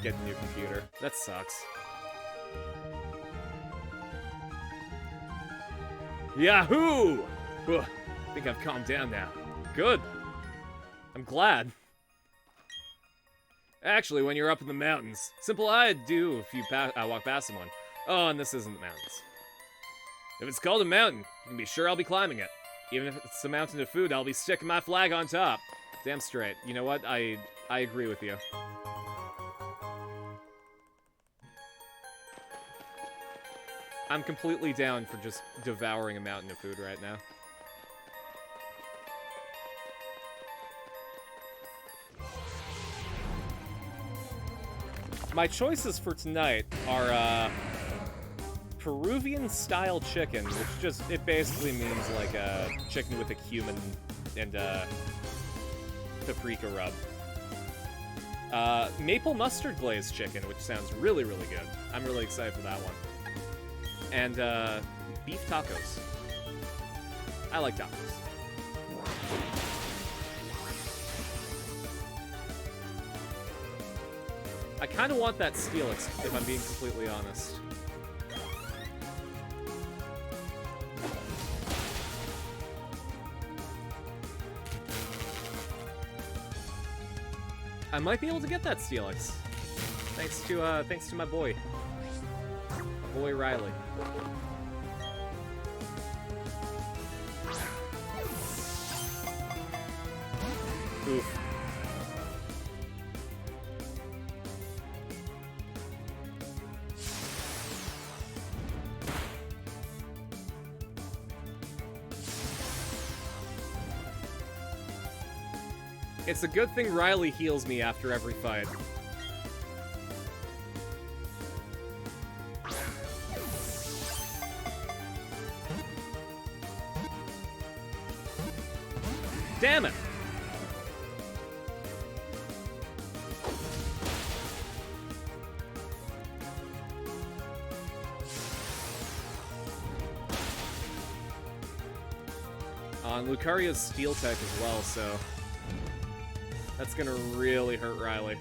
get a new computer. That sucks. Yahoo! Ugh, I think I've calmed down now. Good. I'm glad. Actually, when you're up in the mountains, simple I'd do if you walk past someone. Oh, and this isn't the mountains. If it's called a mountain, you can be sure I'll be climbing it. Even if it's a mountain of food, I'll be sticking my flag on top. Damn straight. You know what? I agree with you. I'm completely down for just devouring a mountain of food right now. My choices for tonight are, Peruvian-style chicken, which it basically means, like, chicken with a cumin and, paprika rub. Maple mustard glazed chicken, which sounds really, really good. I'm really excited for that one. And, beef tacos. I like tacos. I kind of want that Steelix, if I'm being completely honest. I might be able to get that Steelix. Thanks to my boy. My boy Riley. Oof. It's a good thing Riley heals me after every fight. Damn it! On Lucario's Steel Tech as well, so that's gonna really hurt Riley.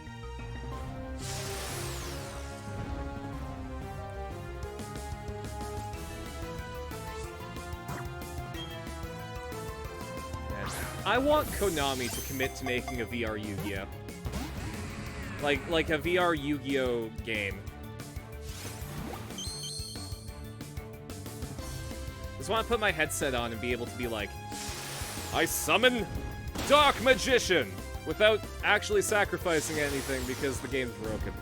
I want Konami to commit to making a VR Yu-Gi-Oh! Like a VR Yu-Gi-Oh! Game. Just want to put my headset on and be able to be like, I summon Dark Magician! Without actually sacrificing anything because the game's broken.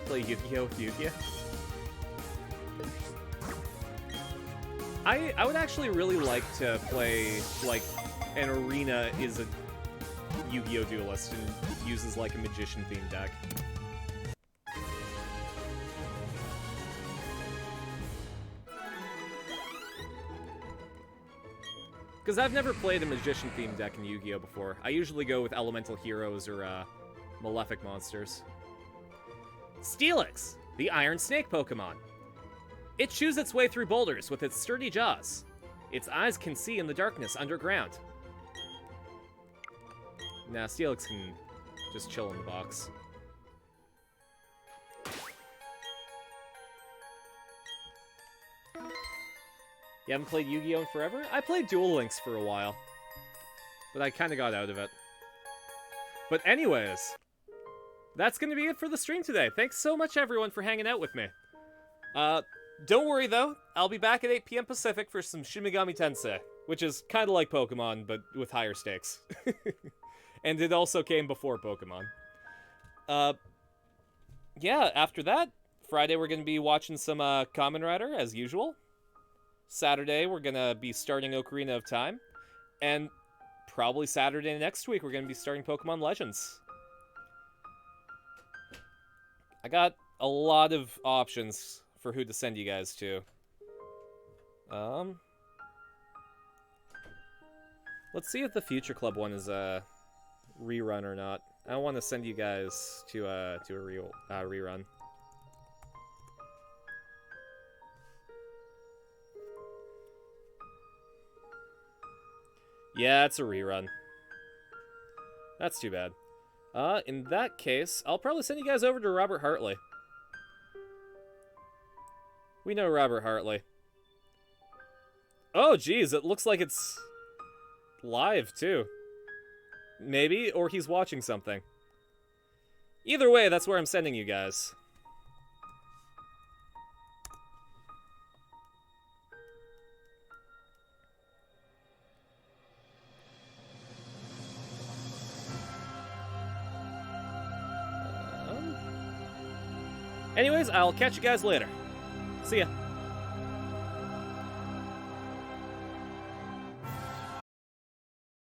Play Yu-Gi-Oh! With Yu-Gi-Oh! I would actually really like to play, like, an arena is a Yu-Gi-Oh! Duelist and uses, like, a Magician-themed deck. Because I've never played a Magician-themed deck in Yu-Gi-Oh! Before. I usually go with Elemental Heroes or, Malefic Monsters. Steelix, the Iron Snake Pokemon. It chews its way through boulders with its sturdy jaws. Its eyes can see in the darkness underground. Nah, Steelix can just chill in the box. You haven't played Yu-Gi-Oh! In forever? I played Duel Links for a while. But I kind of got out of it. But anyways, that's going to be it for the stream today. Thanks so much, everyone, for hanging out with me. Don't worry, though. I'll be back at 8 p.m. Pacific for some Shin Megami Tensei, which is kind of like Pokemon, but with higher stakes. And it also came before Pokemon. Yeah, after that, Friday we're going to be watching some Kamen Rider, as usual. Saturday, we're going to be starting Ocarina of Time. And probably Saturday next week, we're going to be starting Pokemon Legends. I got a lot of options for who to send you guys to. Let's see if the Future Club one is a rerun or not. I don't want to send you guys to a rerun. Yeah, it's a rerun. That's too bad. In that case, I'll probably send you guys over to Robert Hartley. We know Robert Hartley. Oh, geez, it looks like it's live, too. Maybe, or he's watching something. Either way, that's where I'm sending you guys. Anyways, I'll catch you guys later. See ya.